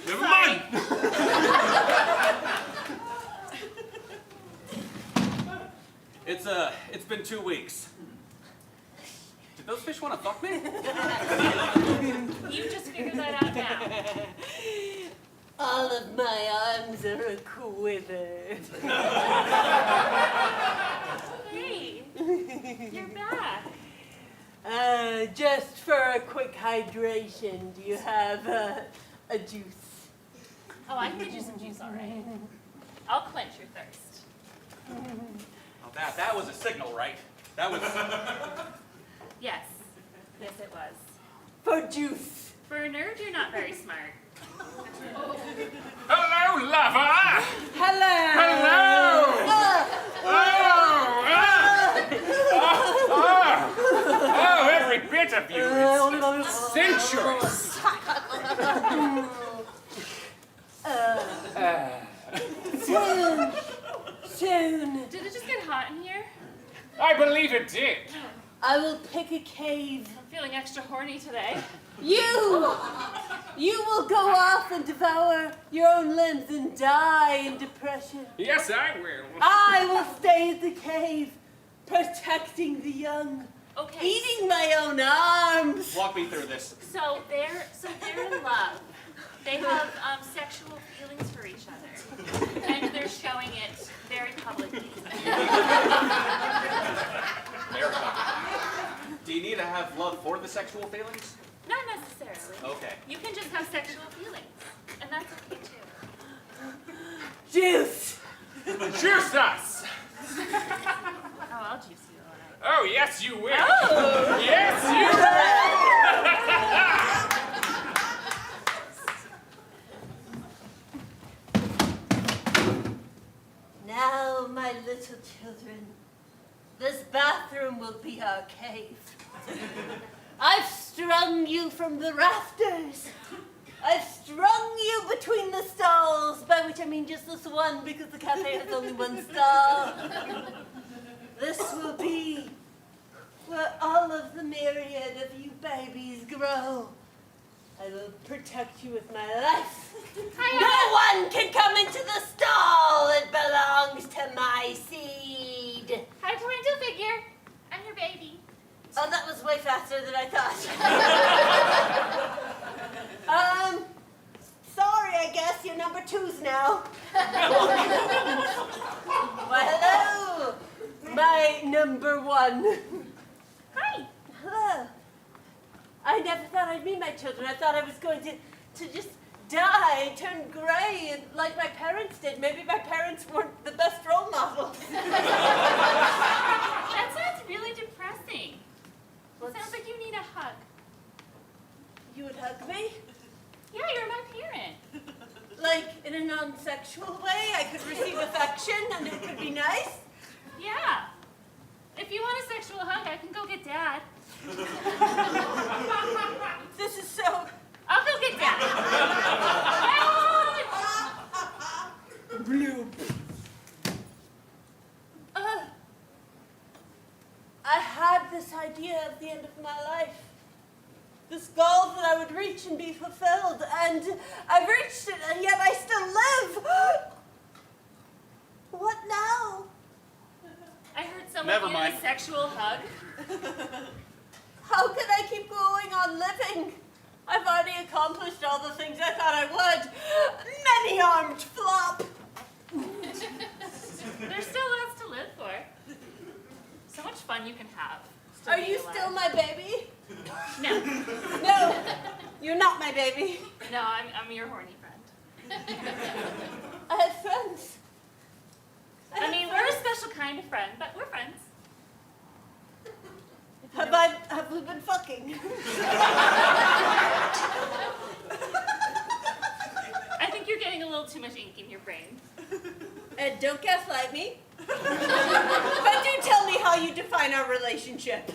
Never mind. It's been 2 weeks. Did those fish want to fuck me? You just figured that out now. All of my arms are a quiver. Hey, you're back. Just for a quick hydration, do you have a juice? Oh, I can get you some juice, all right. I'll quench your thirst. Oh, that was a signal, right? That was... Yes. Yes, it was. For juice. For a nerd, you're not very smart. Hello, lover. Hello. Oh, every bit of you is sensuous. Soon. Did it just get hot in here? I believe it did. I will pick a cave. I'm feeling extra horny today. You! You will go off and devour your own limbs and die in depression. Yes, I will. I will stay at the cave, protecting the young, Okay. eating my own arms. Walk me through this. So they're in love. They have sexual feelings for each other, and they're showing it very publicly. Do you need to have love for the sexual feelings? Not necessarily. Okay. You can just have sexual feelings, and that's okay too. Juice. Juice us. Oh, I'll juice you all right. Oh, yes, you will. Oh! Yes, you Now, my little children, this bathroom will be our cave. I've strung you from the rafters. I've strung you between the stalls, by which I mean just this one because the cafe has only one stall. This will be where all of the myriad of you babies grow. I will protect you with my life. No one can come into the stall. It belongs to my seed. Hi, parental figure. I'm your baby. Oh, that was way faster than I thought. Sorry, I guess you're number twos now. Why, hello, my number one. Hi. Hello. I never thought I'd meet my children. I thought I was going to just die, turn gray, and like my parents did. Maybe my parents weren't the best role models. That sounds really depressing. Sounds like you need a hug. You would hug me? Yeah, you're my parent. Like, in a non-sexual way? I could receive affection and it could be nice? Yeah. If you want a sexual hug, I can go get Dad. This is so... I'll go get Dad. Blue. I had this idea at the end of my life. This goal that I would reach and be fulfilled, and I've reached it, and yet I still live. What now? I heard someone Never need mind. a sexual hug. How can I keep going on living? I've already accomplished all the things I thought I would. Many-armed flop. There's still lots to live for. So much fun you can have. Are being you alive. still my baby? No. No, you're not my baby. No, I'm your horny friend. I have friends. I mean, we're a special kind of friend, but we're friends. Have we been fucking? I think you're getting a little too much ink in your brain. And don't gaslight me. But do tell me how you define our relationship.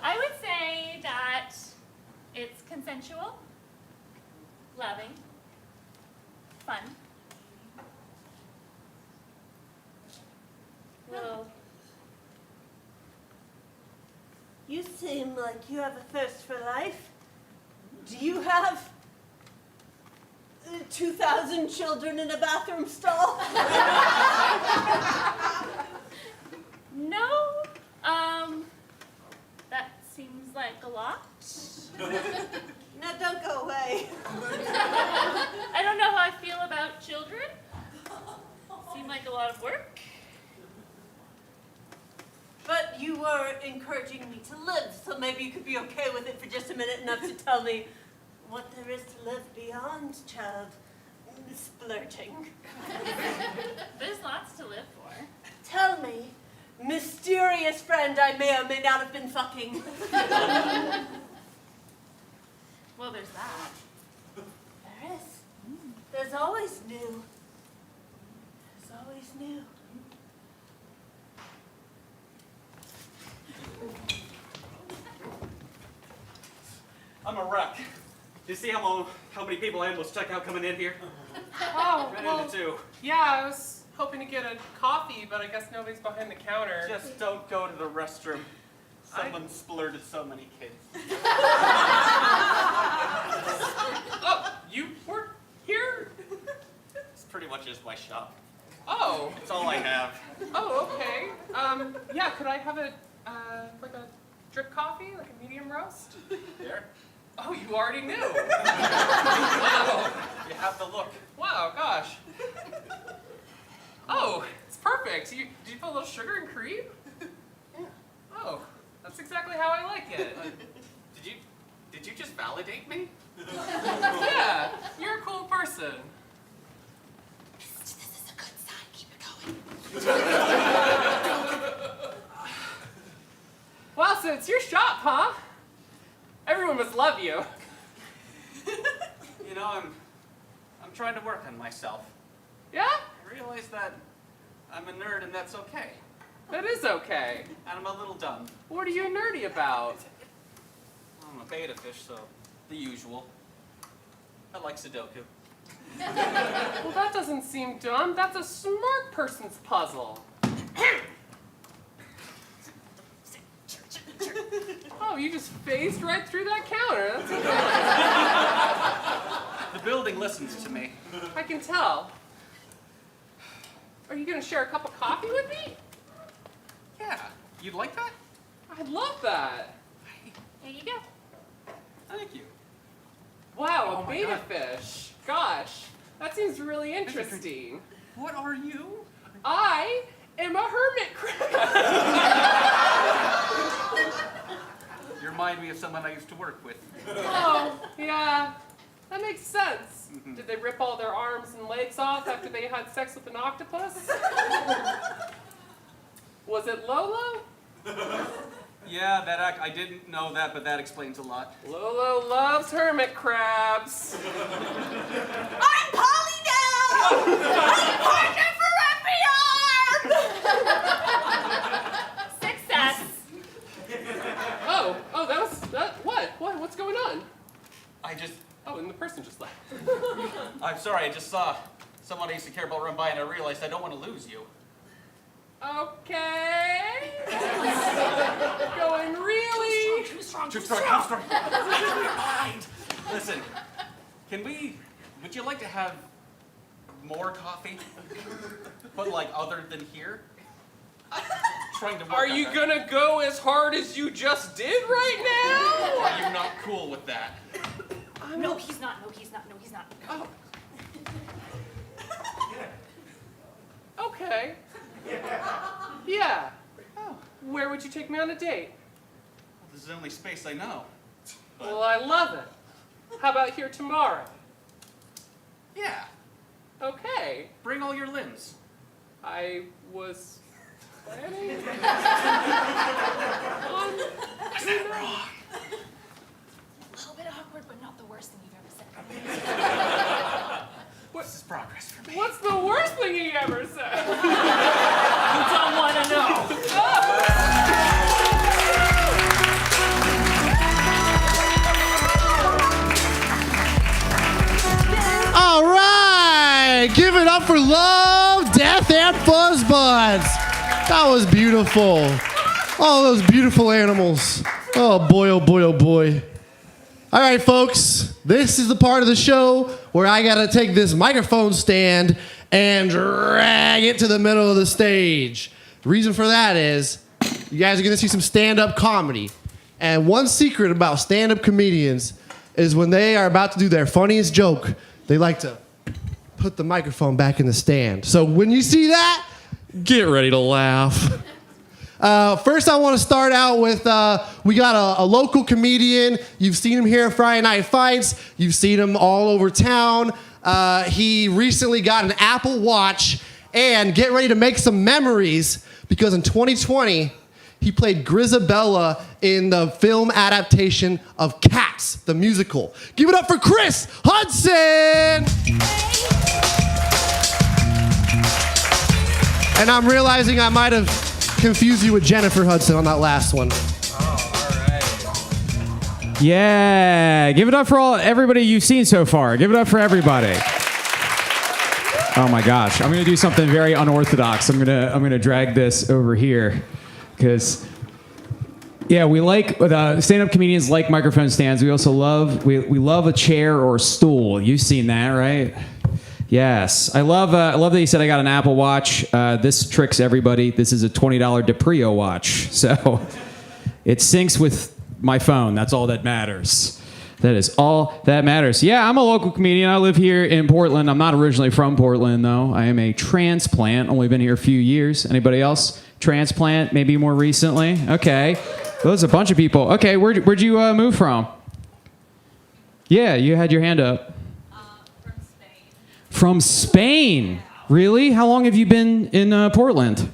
I would say that it's consensual, loving, fun. Little. You seem like you have a thirst for life. Do you have 2,000 children in a bathroom stall? No, that seems like a lot. No, don't go away. I don't know how I feel about children. Seem like a lot of work. But you were encouraging me to live, so maybe you could be okay with it for just a minute enough to tell me what there is to live beyond child splurging. There's lots to live for. Tell me, mysterious friend I may or may not have been fucking. Well, there's that. There is. There's always new. There's always new. I'm a wreck. Do you see how many people I almost check out coming in here? Oh, Ran well, into two. yeah, I was hoping to get a coffee, but I guess nobody's behind the counter. Just don't go to the restroom. Someone splurted so many kids. Oh, you work here? This pretty much is my shop. Oh. It's all I have. Oh, okay. Yeah, could I have a drip coffee, like a medium roast? There. Oh, you already knew. Wow. You have the look. Wow, gosh. Oh, it's perfect. Did you put a little sugar and cream? Yeah. Oh, that's exactly how I like it. Did you just validate me? Yeah, you're a cool person. This is a good sign. Keep it going. Well, so it's your shop, huh? Everyone must love you. You know, I'm trying to work on myself. Yeah? I realize that I'm a nerd and that's okay. That is okay. And I'm a little dumb. What are you nerdy about? I'm a beta fish, so the usual. I like Sudoku. Well, that doesn't seem dumb. That's a smart person's puzzle. Oh, you just phased right through that counter. That's The building listens to me. okay. I can tell. Are you gonna share a cup of coffee with me? Yeah. You'd like that? I'd love that. Here you go. Thank you. Wow, Oh a my beta God. fish. Gosh, that seems really interesting. What are you? I am a hermit crab. You remind me of someone I used to work with. Oh, yeah. That makes sense. Did they rip all their arms and legs off after they had sex with an octopus? Was it Lolo? Yeah, I didn't know that, but that explains a lot. Lolo loves hermit crabs. I'm Polly now! I'm partner for Success. Oh, what's going on? I Oh, and the person just left. I'm sorry, I just saw someone I used to care about run by and I realized I don't want to lose you. Okay. Going really. Too strong. Mind. Listen, would you like to have more coffee? But like other than here? Trying to work Are on you that. gonna go as hard as you just did right now? Are you not cool with that? No, he's not. No, he's not. No, he's not. Oh. Okay. Yeah. Oh. Where would you take me on a date? Well, this is the only space I know. Well, I love it. How about here tomorrow? Yeah, Okay. bring all your limbs. I was planning on Is that wrong? A little bit awkward, but not the worst thing you've ever said. This is progress for me. What's the worst thing he ever said? You don't want to know. All right, give it up for Love, Death, and Fuzzbuds. That was beautiful. All those beautiful animals. Oh boy, oh boy, oh boy. All right, folks, this is the part of the show where I gotta take this microphone stand and drag it to the middle of the stage. The reason for that is you guys are gonna see some stand-up comedy. And one secret about stand-up comedians is when they are about to do their funniest joke, they like to put the microphone back in the stand. So when you see that, get ready to laugh. First, I want to start out with, we got a local comedian. You've seen him here at Friday Night Fights. You've seen him all over town. He recently got an Apple Watch, and get ready to make some memories because in 2020, he played Grisabella in the film adaptation of Cats, the musical. Give it up for Chris Hudson! And I'm realizing I might have confused you with Jennifer Hudson on that last one. Yeah, give it up for everybody you've seen so far. Give it up for everybody. Oh my gosh, I'm gonna do something very unorthodox. I'm gonna drag this over here because Yeah, we like stand-up comedians like microphone stands. We also love we love a chair or a stool. You've seen that, right? Yes, I love that you said I got an Apple Watch. This tricks everybody. This is a $20 DePrio watch, so it syncs with my phone. That's all that matters. That is all that matters. Yeah, I'm a local comedian. I live here in Portland. I'm not originally from Portland, though. I am a transplant. Only been here a few years. Anybody else? Transplant, maybe more recently. Okay, well, there's a bunch of people. Okay, where'd you move from? Yeah, you had your hand up. From Spain. From Spain? Really? How long have you been in Portland? Portland,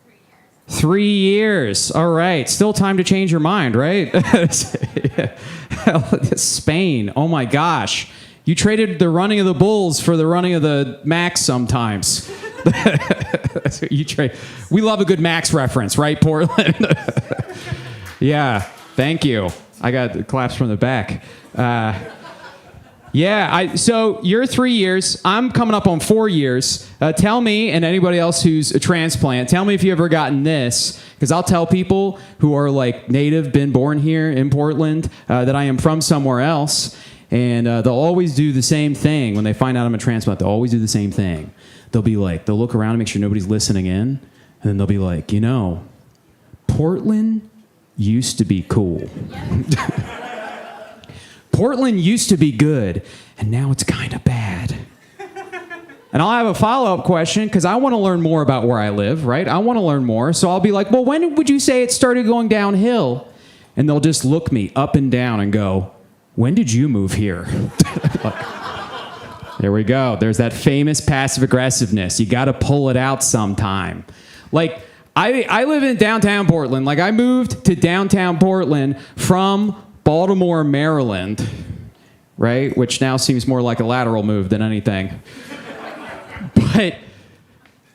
3 years. 3 years. All right. Still time to change your mind, right? Spain. Oh my gosh. You traded the running of the Bulls for the running of the Max sometimes. That's what you trade. We love a good Max reference, right, Portland? Yeah. Thank you. I got the claps from the back. Yeah, so you're 3 years. I'm coming up on 4 years. Tell me, and anybody else who's a transplant, tell me if you've ever gotten this, because I'll tell people who are like native, been born here in Portland, that I am from somewhere else, and they'll always do the same thing when they find out I'm a transplant. They'll always do the same thing. They'll be like, they'll look around and make sure nobody's listening in, and then they'll be like, you know, Portland used to be cool. Portland used to be good, and now it's kind of bad. And I'll have a follow-up question, because I want to learn more about where I live, right? I want to learn more. So I'll be like, well, when would you say it started going downhill? And they'll just look me up and down and go, when did you move here? Like, there we go. There's that famous passive aggressiveness. You got to pull it out sometime. Like, I live in downtown Portland. Like, I moved to downtown Portland from Baltimore, Maryland, right? Which now seems more like a lateral move than anything. But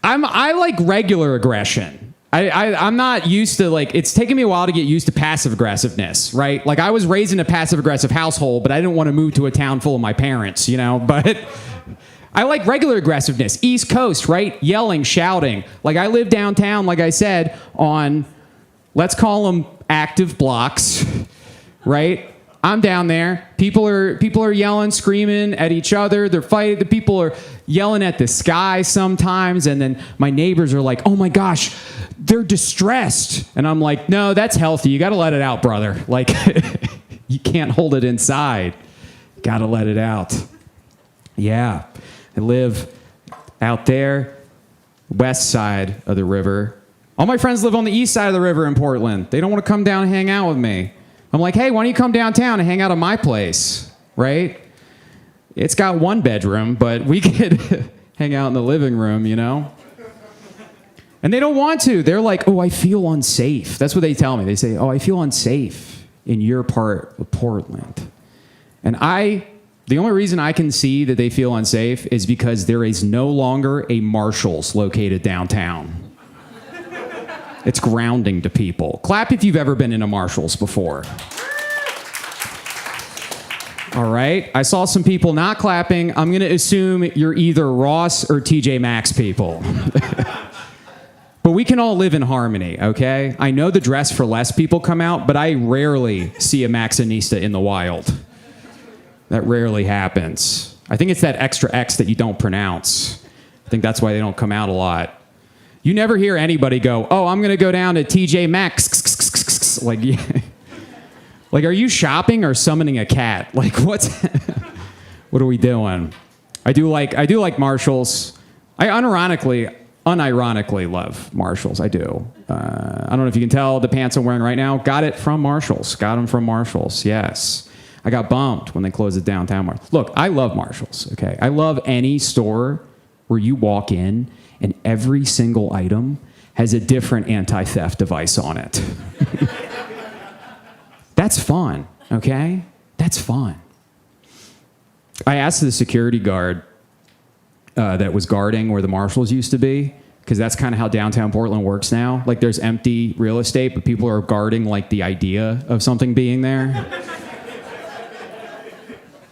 I like regular aggression. I'm not used to, like, it's taken me a while to get used to passive aggressiveness, right? Like, I was raised in a passive aggressive household, but I didn't want to move to a town full of my parents, you know? But I like regular aggressiveness. East Coast, right? Yelling, shouting. Like, I live downtown, like I said, on, let's call them active blocks, right? I'm down there. People are yelling, screaming at each other. They're fighting. The people are yelling at the sky sometimes. And then my neighbors are like, oh my gosh, they're distressed. And I'm like, no, that's healthy. You got to let it out, brother. Like, you can't hold it inside. Got to let it out. Yeah. I live out there, west side of the river. All my friends live on the east side of the river in Portland. They don't want to come down and hang out with me. I'm like, hey, why don't you come downtown and hang out at my place, right? It's got one bedroom, but we could hang out in the living room, you know? And they don't want to. They're like, oh, I feel unsafe. That's what they tell me. They say, oh, I feel unsafe in your part of Portland. And the only reason I can see that they feel unsafe is because there is no longer a Marshall's located downtown. It's grounding to people. Clap if you've ever been in a Marshall's before. All right. I saw some people not clapping. I'm going to assume you're either Ross or TJ Maxx people. But we can all live in harmony, okay? I know the Dress for Less people come out, but I rarely see a Maxxinista in the wild. That rarely happens. I think it's that extra X that you don't pronounce. I think that's why they don't come out a lot. You never hear anybody go, oh, I'm going to go down to TJ Maxx. Like, yeah. Like, are you shopping or summoning a cat? Like, what are we doing? I do like Marshalls. I unironically love Marshalls. I do. I don't know if you can tell the pants I'm wearing right now. Got it from Marshalls. Got them from Marshalls. Yes. I got bummed when they closed the downtown Marshalls. Look, I love Marshalls. Okay. I love any store where you walk in and every single item has a different anti-theft device on it. That's fun, okay? That's fun. I asked the security guard that was guarding where the Marshalls used to be, because that's kind of how downtown Portland works now. Like, there's empty real estate, but people are guarding, like, the idea of something being there.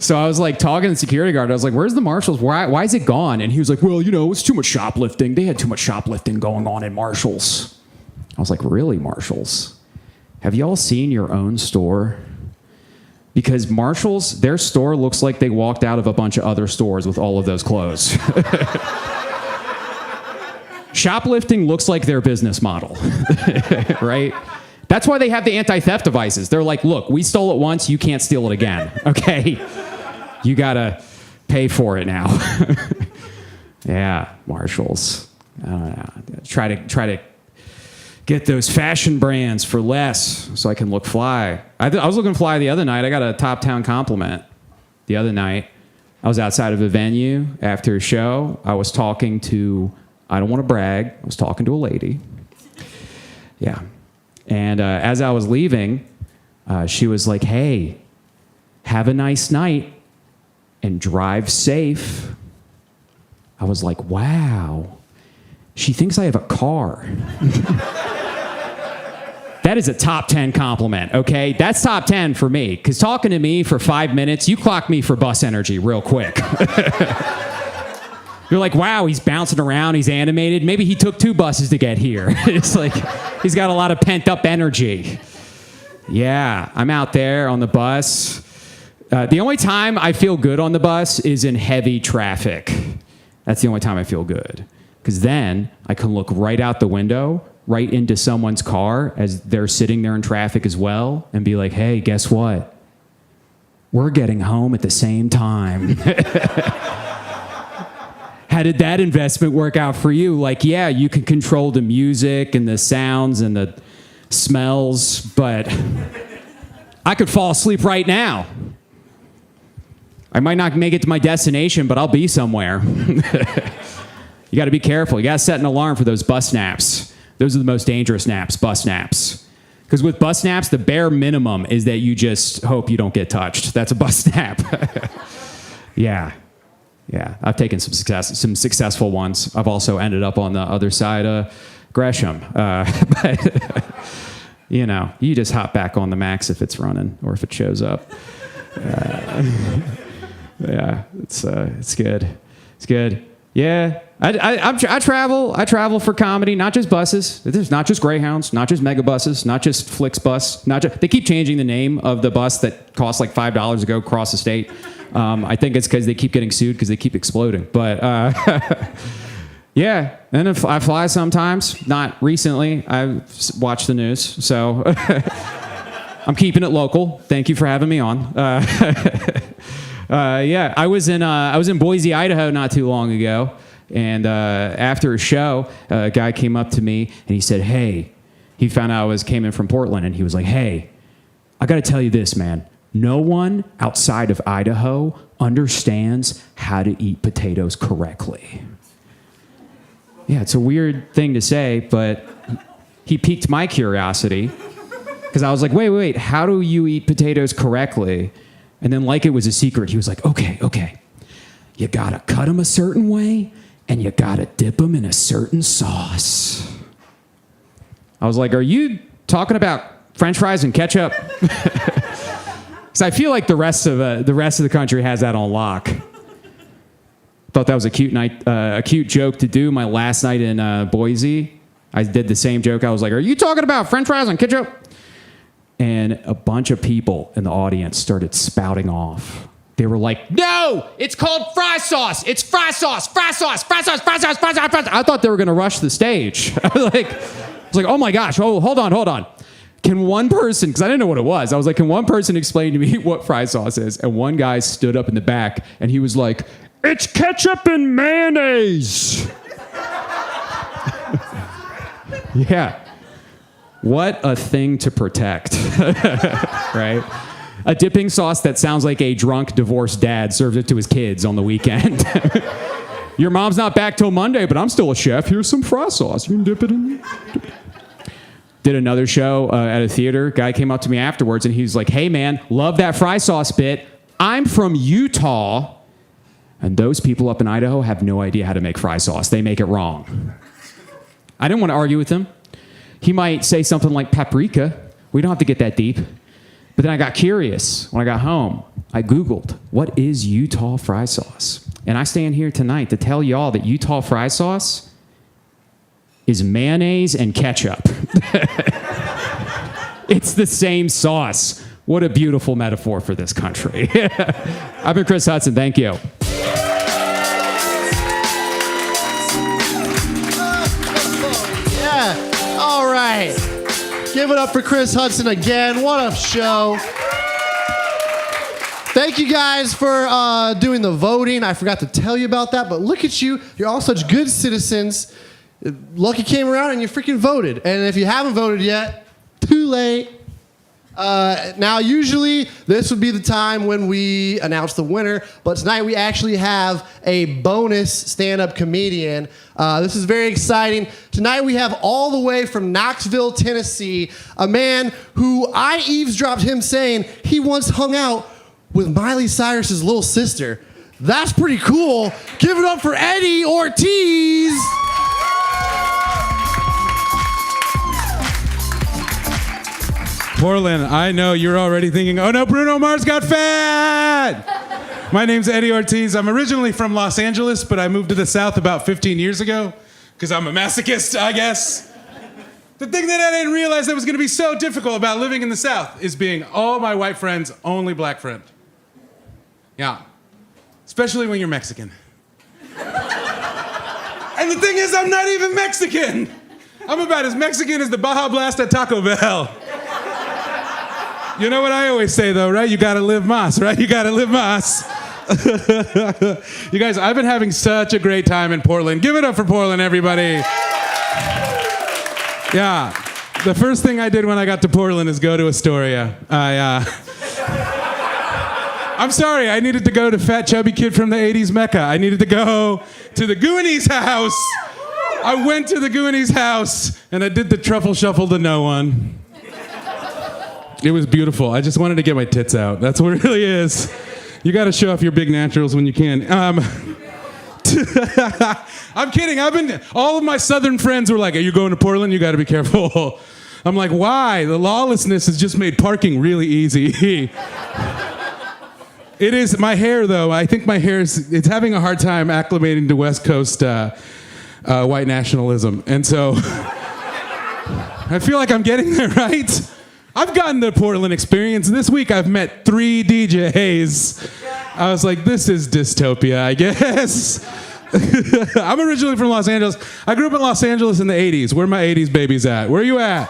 So I was like talking to the security guard. I was like, where's the Marshalls? Why is it gone? And he was like, well, you know, it's too much shoplifting. They had too much shoplifting going on in Marshalls. I was like, really, Marshalls? have y'all seen your own store? Because Marshall's, their store looks like they walked out of a bunch of other stores with all of those clothes. Shoplifting looks like their business model, right? That's why they have the anti-theft devices. They're like, look, we stole it once, you can't steal it again, okay? You gotta pay for it now. Yeah, Marshalls. I don't know. Try to get those fashion brands for less so I can look fly. I was looking fly the other night. I got a Top Town compliment the other night. I was outside of a venue after a show. I was talking to, I don't want to brag, I was talking to a lady. Yeah. And as I was leaving, she was like, hey, have a nice night and drive safe. I was like, wow, she thinks I have a car. That is a top 10 compliment, okay? That's top 10 for me, because talking to me for 5 minutes, you clock me for bus energy real quick. You're like, wow, he's bouncing around, he's animated. Maybe he took 2 buses to get here. It's like, he's got a lot of pent up energy. Yeah, I'm out there on the bus. The only time I feel good on the bus is in heavy traffic. That's the only time I feel good. Because then I can look right out the window, right into someone's car as they're sitting there in traffic as well, and be like, hey, guess what? We're getting home at the same time. How did that investment work out for you? Like, yeah, you can control the music and the sounds and the smells, but I could fall asleep right now. I might not make it to my destination, but I'll be somewhere. You got to be careful. You got to set an alarm for those bus naps. Those are the most dangerous naps, bus naps. Because with bus naps, the bare minimum is that you just hope you don't get touched. That's a bus nap. Yeah. Yeah, I've taken some successful ones. I've also ended up on the other side of Gresham. But, you know, you just hop back on the Max if it's running or if it shows up. Yeah, it's good. It's good. Yeah, I travel for comedy, not just buses. There's not just Greyhounds, not just Megabuses, not just Flixbus. They keep changing the name of the bus that costs like $5 to go across the state. I think it's because they keep getting sued because they keep exploding. But yeah, and if I fly sometimes. Not recently. I watch the news, so I'm keeping it local. Thank you for having me on. Yeah, I was in Boise, Idaho not too long ago, and after a show, a guy came up to me and he said, hey, he found out I came in from Portland, and he was like, hey, I got to tell you this, man. No one outside of Idaho understands how to eat potatoes correctly. Yeah, it's a weird thing to say, but he piqued my curiosity because I was like, wait, how do you eat potatoes correctly? And then like it was a secret, he was like, okay. You gotta cut them a certain way, and you gotta dip them in a certain sauce. I was like, are you talking about French fries and ketchup? Because I feel like the rest of the country has that on lock. Thought that was a cute joke to do. My last night in Boise, I did the same joke. I was like, are you talking about French fries and ketchup? And a bunch of people in the audience started spouting off. They were like, no, it's called fry sauce. It's fry sauce, fry sauce, fry sauce, fry sauce, fry sauce, fry sauce. I thought they were going to rush the stage. I was like, oh my gosh, hold on. Can one person, because I didn't know what it was, I was like, can one person explain to me what fry sauce is? And one guy stood up in the back and he was like, it's ketchup and mayonnaise. Yeah. What a thing to protect, right? A dipping sauce that sounds like a drunk, divorced dad serves it to his kids on the weekend. Your mom's not back till Monday, but I'm still a chef. Here's some fry sauce. You can dip it in. Did another show at a theater. Guy came up to me afterwards, and he was like, hey, man, love that fry sauce bit. I'm from Utah, and those people up in Idaho have no idea how to make fry sauce. They make it wrong. I didn't want to argue with him. He might say something like paprika. We don't have to get that deep. But then I got curious when I got home. I Googled, what is Utah fry sauce? And I stand here tonight to tell y'all that Utah fry sauce is mayonnaise and ketchup. It's the same sauce. What a beautiful metaphor for this country. I've been Chris Hudson. Thank you. Yeah. All right. Give it up for Chris Hudson again. What a show. Thank you guys for doing the voting. I forgot to tell you about that, but look at you. You're all such good citizens. Lucky came around and you freaking voted. And if you haven't voted yet, too late. Now, usually this would be the time when we announce the winner, but tonight we actually have a bonus stand-up comedian. This is very exciting. Tonight we have all the way from Knoxville, Tennessee, a man who I eavesdropped him saying he once hung out with Miley Cyrus's little sister. That's pretty cool. Give it up for Eddie Ortiz. Portland, I know you're already thinking, oh no, Bruno Mars got fat! My name's Eddie Ortiz. I'm originally from Los Angeles, but I moved to the South about 15 years ago, because I'm a masochist, I guess. The thing that I didn't realize that was going to be so difficult about living in the South is being all my white friends' only black friend. Yeah. Especially when you're Mexican. And the thing is, I'm not even Mexican! I'm about as Mexican as the Baja Blast at Taco Bell. You know what I always say, though, right? You gotta live mas, right? You gotta live mas. You guys, I've been having such a great time in Portland. Give it up for Portland, everybody. Yeah. The first thing I did when I got to Portland is go to Astoria. I'm sorry, I needed to go to Fat Chubby Kid from the 80s Mecca. I needed to go to the Goonies house. I went to the Goonies house, and I did the truffle shuffle to no one. It was beautiful. I just wanted to get my tits out. That's what it really is. You got to show off your big naturals when you can. I'm kidding. All of my southern friends were like, are you going to Portland? You got to be careful. I'm like, why? The lawlessness has just made parking really easy. It is. My hair, though, I think my hair it's having a hard time acclimating to West Coast white nationalism. And so I feel like I'm getting there, right? I've gotten the Portland experience. This week I've met 3 DJs. I was like, this is dystopia, I guess. I'm originally from Los Angeles. I grew up in Los Angeles in the 80s. Where are my 80s babies at? Where are you at?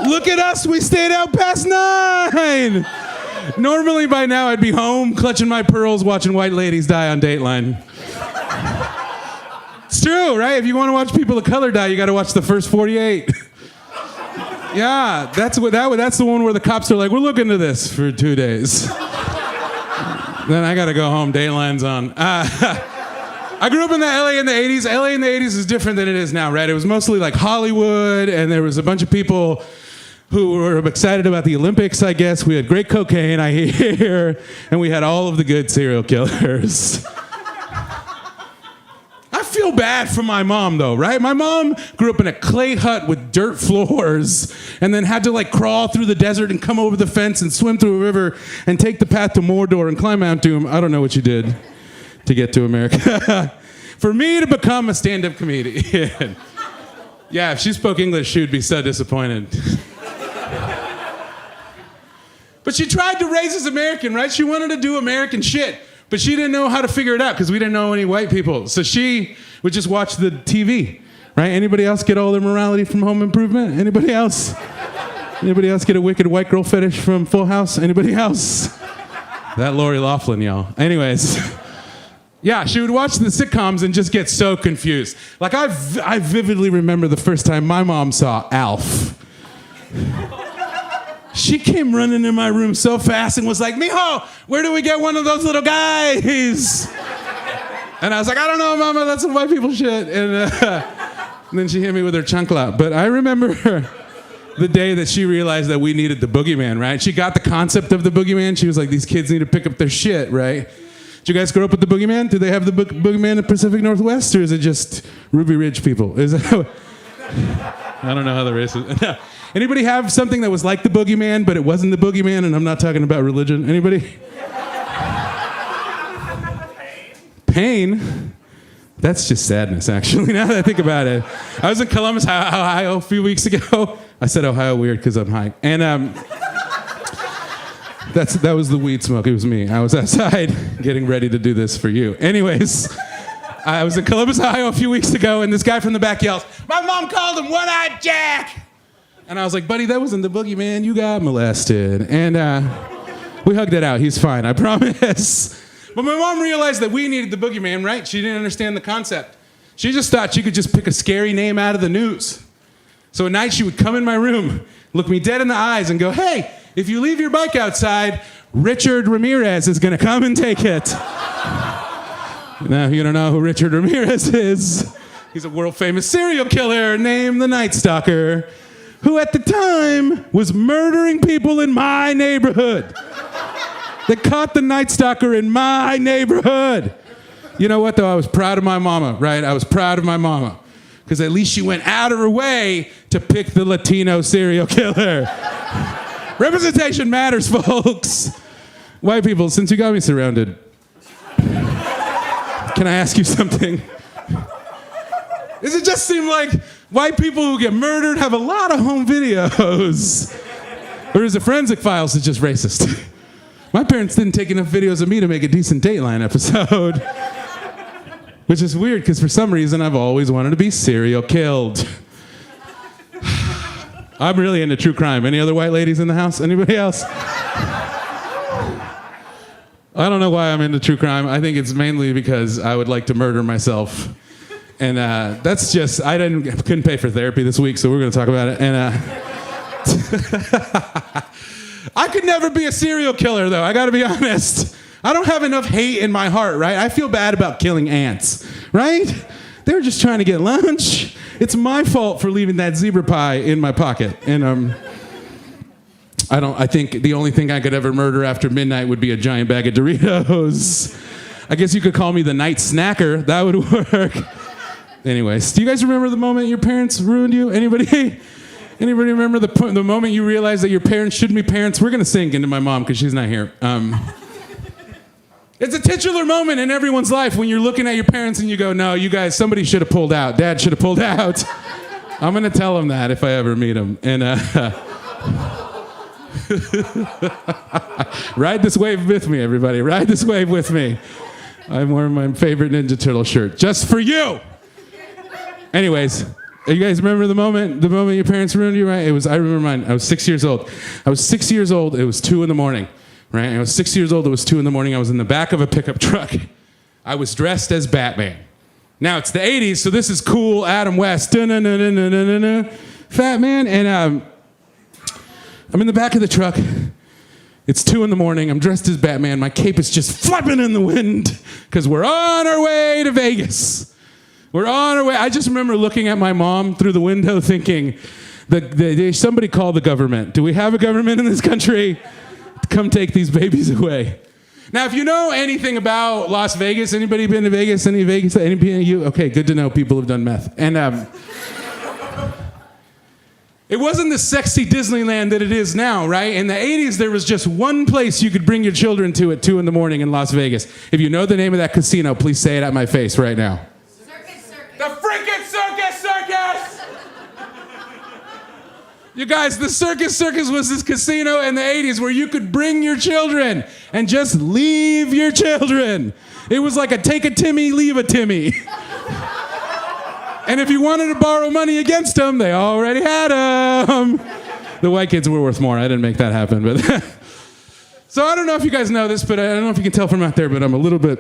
Look at us, we stayed out past 9. Normally by now I'd be home clutching my pearls watching white ladies die on Dateline. It's true, right? If you want to watch people of color die, you got to watch the first 48. Yeah, that's the one where the cops are like, we're looking into this for 2 days. Then I got to go home. Dateline's on. I grew up in the LA in the 80s. LA in the 80s is different than it is now, right? It was mostly like Hollywood, and there was a bunch of people who were excited about the Olympics, I guess. We had great cocaine, I hear, and we had all of the good serial killers. I feel bad for my mom, though, right? My mom grew up in a clay hut with dirt floors and then had to, like, crawl through the desert and come over the fence and swim through a river and take the path to Mordor and climb Mount Doom. I don't know what she did to get to America. For me to become a stand-up comedian. Yeah, if she spoke English, she would be so disappointed. But she tried to raise us American, right? She wanted to do American shit. But she didn't know how to figure it out because we didn't know any white people. So she would just watch the TV, right? Anybody else get all their morality from Home Improvement? Anybody else? Anybody else get a wicked white girl fetish from Full House? Anybody else? That Lori Loughlin, y'all. Anyways, yeah, she would watch the sitcoms and just get so confused. Like I vividly remember the first time my mom saw Alf. She came running in my room so fast and was like, Mijo, where do we get one of those little guys? And I was like, I don't know, Mama, that's some white people shit. And then she hit me with her chancla. But I remember the day that she realized that we needed the boogeyman, right? She got the concept of the boogeyman. She was like, these kids need to pick up their shit, right? Did you guys grow up with the boogeyman? Do they have the boogeyman in the Pacific Northwest? Or is it just Ruby Ridge people? Is it? I don't know how the race is. Anybody have something that was like the boogeyman, but it wasn't the boogeyman, and I'm not talking about religion? Anybody? Pain? That's just sadness, actually, now that I think about it. I was in Columbus, Ohio, a few weeks ago. I said Ohio weird because I'm high. And that was the weed smoke. It was me. I was outside getting ready to do this for you. Anyways, I was in Columbus, Ohio a few weeks ago, and this guy from the back yells, "My mom called him One-Eyed Jack!" And I was like, "Buddy, that wasn't the boogeyman. You got molested." And we hugged it out. He's fine, I promise. But my mom realized that we needed the boogeyman, right? She didn't understand the concept. She just thought she could just pick a scary name out of the news. So at night, she would come in my room, look me dead in the eyes, and go, "Hey, if you leave your bike outside, Richard Ramirez is going to come and take it." Now, you don't know who Richard Ramirez is. He's a world-famous serial killer named the Night Stalker, who at the time was murdering people in my neighborhood. They caught the Night Stalker in my neighborhood. You know what, though? I was proud of my mama, right? I was proud of my mama. Because at least she went out of her way to pick the Latino serial killer. Representation matters, folks. White people, since you got me surrounded, can I ask you something? Does it just seem like white people who get murdered have a lot of home videos? Or is it Forensic Files that's just racist? My parents didn't take enough videos of me to make a decent Dateline episode. Which is weird, because for some reason I've always wanted to be serial killed. I'm really into true crime. Any other white ladies in the house? Anybody else? I don't know why I'm into true crime. I think it's mainly because I would like to murder myself. And that's just, couldn't pay for therapy this week, so we're going to talk about it. And I could never be a serial killer, though. I got to be honest. I don't have enough hate in my heart, right? I feel bad about killing ants, right? They were just trying to get lunch. It's my fault for leaving that zebra pie in my pocket. And I think the only thing I could ever murder after midnight would be a giant bag of Doritos. I guess you could call me the night snacker. That would work. Anyways, do you guys remember the moment your parents ruined you? Anybody remember the moment you realized that your parents shouldn't be parents? We're going to sink into my mom because she's not here. It's a titular moment in everyone's life when you're looking at your parents and you go, "No, you guys, somebody should have pulled out. Dad should have pulled out." I'm going to tell him that if I ever meet him. And ride this wave with me, everybody. Ride this wave with me. I'm wearing my favorite Ninja Turtle shirt just for you. Anyways, you guys remember the moment your parents ruined you, right? I remember mine. I was 6 years old. It was 2 a.m, right? I was 6 years old. It was 2 a.m. I was in the back of a pickup truck. I was dressed as Batman. Now, it's the 80s, so this is cool. Adam West. Fat man. And I'm in the back of the truck. It's 2 a.m. I'm dressed as Batman. My cape is just flapping in the wind because we're on our way to Vegas. We're on our way. I just remember looking at my mom through the window thinking, somebody call the government. Do we have a government in this country? Come take these babies away. Now, if you know anything about Las Vegas, anybody been to Vegas? Okay, good to know people have done meth. And it wasn't the sexy Disneyland that it is now, right? In the 80s, there was just one place you could bring your children to at 2 a.m. in Las Vegas. If you know the name of that casino, please say it at my face right now. The freaking Circus! You guys, the Circus was this casino in the 80s where you could bring your children and just leave your children. It was like a take a Timmy, leave a Timmy. And if you wanted to borrow money against them, they already had them. The white kids were worth more. I didn't make that happen. But so I don't know if you guys know this, but I don't know if you can tell from out there, but I'm a little bit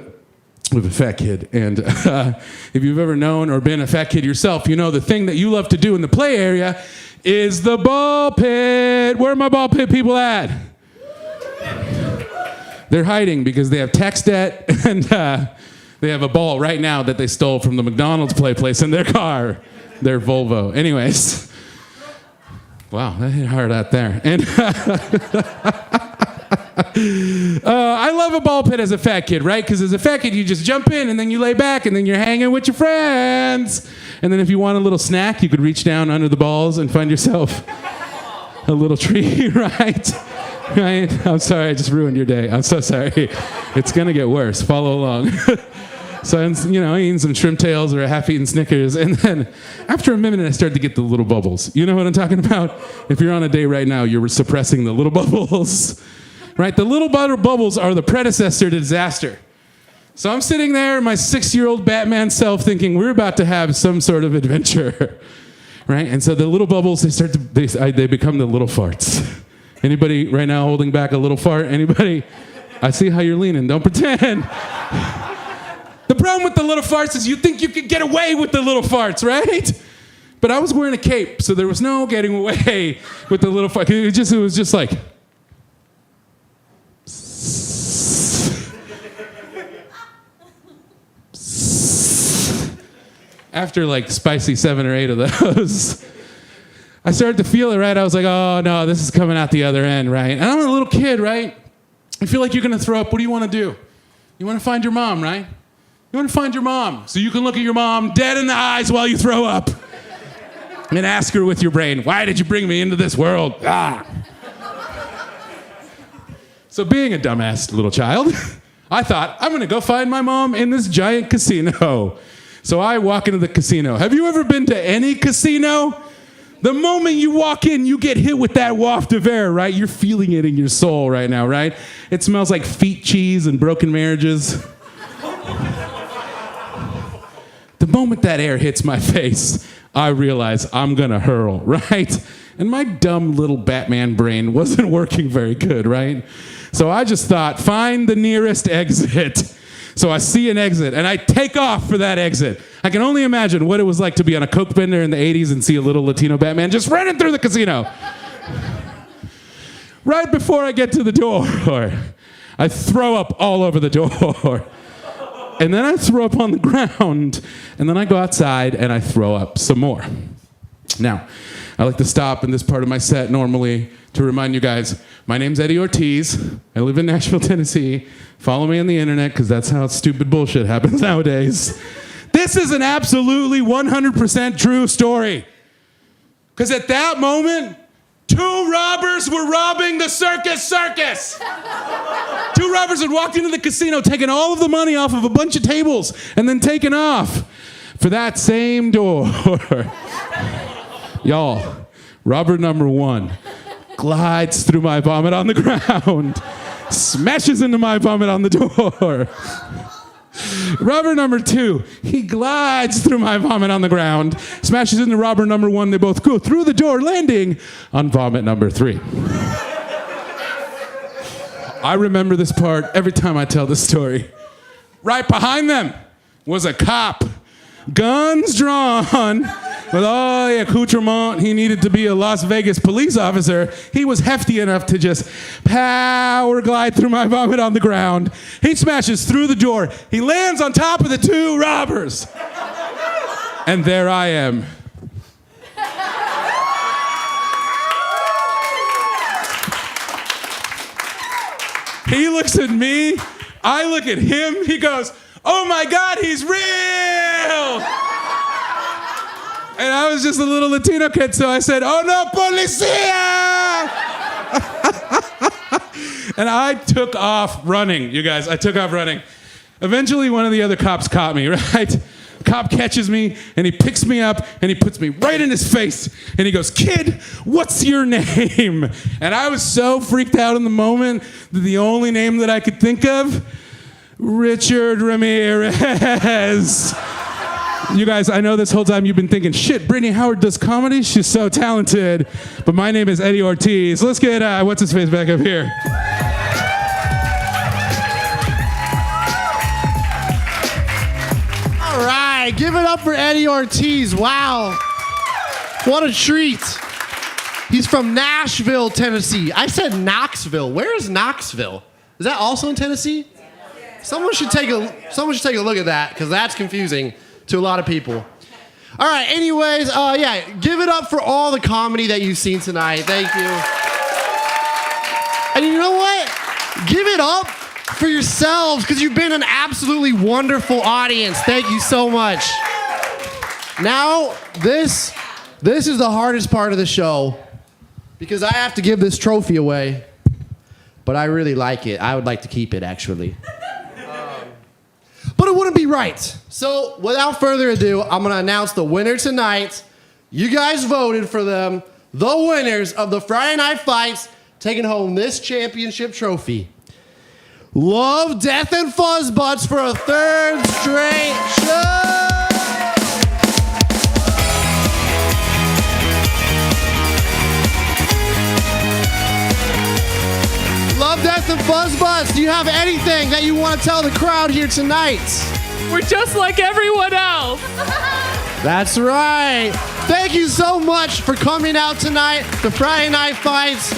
of a fat kid. And if you've ever known or been a fat kid yourself, you know the thing that you love to do in the play area is the ball pit. Where are my ball pit people at? They're hiding because they have tax debt and they have a ball right now that they stole from the McDonald's play place in their car, their Volvo. Anyways, wow, that hit hard out there. And I love a ball pit as a fat kid, right? Because as a fat kid, you just jump in and then you lay back and then you're hanging with your friends. And then if you want a little snack, you could reach down under the balls and find yourself a little treat, right? Right? I'm sorry, I just ruined your day. I'm so sorry. It's going to get worse. Follow along. So I'm, eating some shrimp tails or a half-eaten Snickers, and then after a minute, I started to get the little bubbles. You know what I'm talking about? If you're on a date right now, you're suppressing the little bubbles, right? The little bubbles are the predecessor to disaster. So I'm sitting there, my 6-year-old Batman self, thinking we're about to have some sort of adventure, right? And so the little bubbles, they become the little farts. Anybody right now holding back a little fart? Anybody? I see how you're leaning. Don't pretend. The problem with the little farts is you think you could get away with the little farts, right? But I was wearing a cape, so there was no getting away with the little farts. It was just like. After like spicy 7 or 8 of those, I started to feel it, right? I was like, oh no, this is coming out the other end, right? And I'm a little kid, right? You feel like you're gonna throw up. What do you wanna do? You wanna find your mom, right? You wanna find your mom so you can look at your mom dead in the eyes while you throw up and ask her with your brain, why did you bring me into this world? Ah. So being a dumbass little child, I thought, I'm gonna go find my mom in this giant casino. So I walk into the casino. Have you ever been to any casino? The moment you walk in, you get hit with that waft of air, right? You're feeling it in your soul right now, right? It smells like feet cheese and broken marriages. The moment that air hits my face, I realize I'm gonna hurl, right? And my dumb little Batman brain wasn't working very good, right? So I just thought, find the nearest exit. So I see an exit, and I take off for that exit. I can only imagine what it was like to be on a Coke bender in the 80s and see a little Latino Batman just running through the casino. Right before I get to the door, I throw up all over the door. And then I throw up on the ground, and then I go outside and I throw up some more. Now, I like to stop in this part of my set normally to remind you guys, my name's Eddie Ortiz. I live in Nashville, Tennessee. Follow me on the internet, because that's how stupid bullshit happens nowadays. This is an absolutely 100% true story. Because at that moment, 2 robbers were robbing the circus. 2 robbers had walked into the casino, taken all of the money off of a bunch of tables, and then taken off for that same door. Y'all, robber number 1 glides through my vomit on the ground, smashes into my vomit on the door. Robber number 2, he glides through my vomit on the ground, smashes into robber number 1. They both go through the door, landing on vomit number 3. I remember this part every time I tell this story. Right behind them was a cop, guns drawn, with all the accoutrement he needed to be a Las Vegas police officer. He was hefty enough to just power glide through my vomit on the ground. He smashes through the door. He lands on top of the 2 robbers. And there I am. He looks at me. I look at him. He goes, oh my God, he's real. And I was just a little Latino kid, so I said, oh no, policia! And I took off running, you guys. I took off running. Eventually, one of the other cops caught me, right? The cop catches me, and he picks me up, and he puts me right in his face, and he goes, kid, what's your name? And I was so freaked out in the moment that the only name that I could think of, Richard Ramirez. You guys, I know this whole time you've been thinking, shit, Brittany Howard does comedy? She's so talented. But my name is Eddie Ortiz. Let's get, what's-his-face back up here. All right, give it up for Eddie Ortiz. Wow. What a treat. He's from Nashville, Tennessee. I said Knoxville. Where is Knoxville? Is that also in Tennessee? Someone should take a look at that, because that's confusing to a lot of people. All right, anyways, give it up for all the comedy that you've seen tonight. Thank you. And you know what? Give it up for yourselves, because you've been an absolutely wonderful audience. Thank you so much. Now, this is the hardest part of the show, because I have to give this trophy away, but I really like it. I would like to keep it, actually. But it wouldn't be be right. So without further ado, I'm going to announce the winner tonight. You guys voted for them. The winners of the Friday Night Fights taking home this championship trophy. Love, Death, and Fuzzbutts for a third straight show. Love, Death, and Fuzzbutts, do you have anything that you want to tell the crowd here tonight? We're just like everyone else. That's right. Thank you so much for coming out tonight. The Friday Night Fights.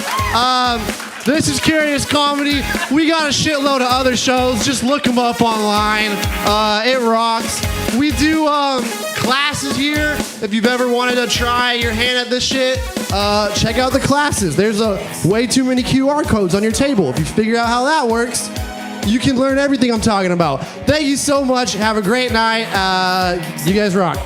This is Curious Comedy. We got a shitload of other shows. Just look them up online. It rocks. We do classes here. If you've ever wanted to try your hand at this shit, check out the classes. There's way too many QR codes on your table. If you figure out how that works, you can learn everything I'm talking about. Thank you so much. Have a great night. You guys rock.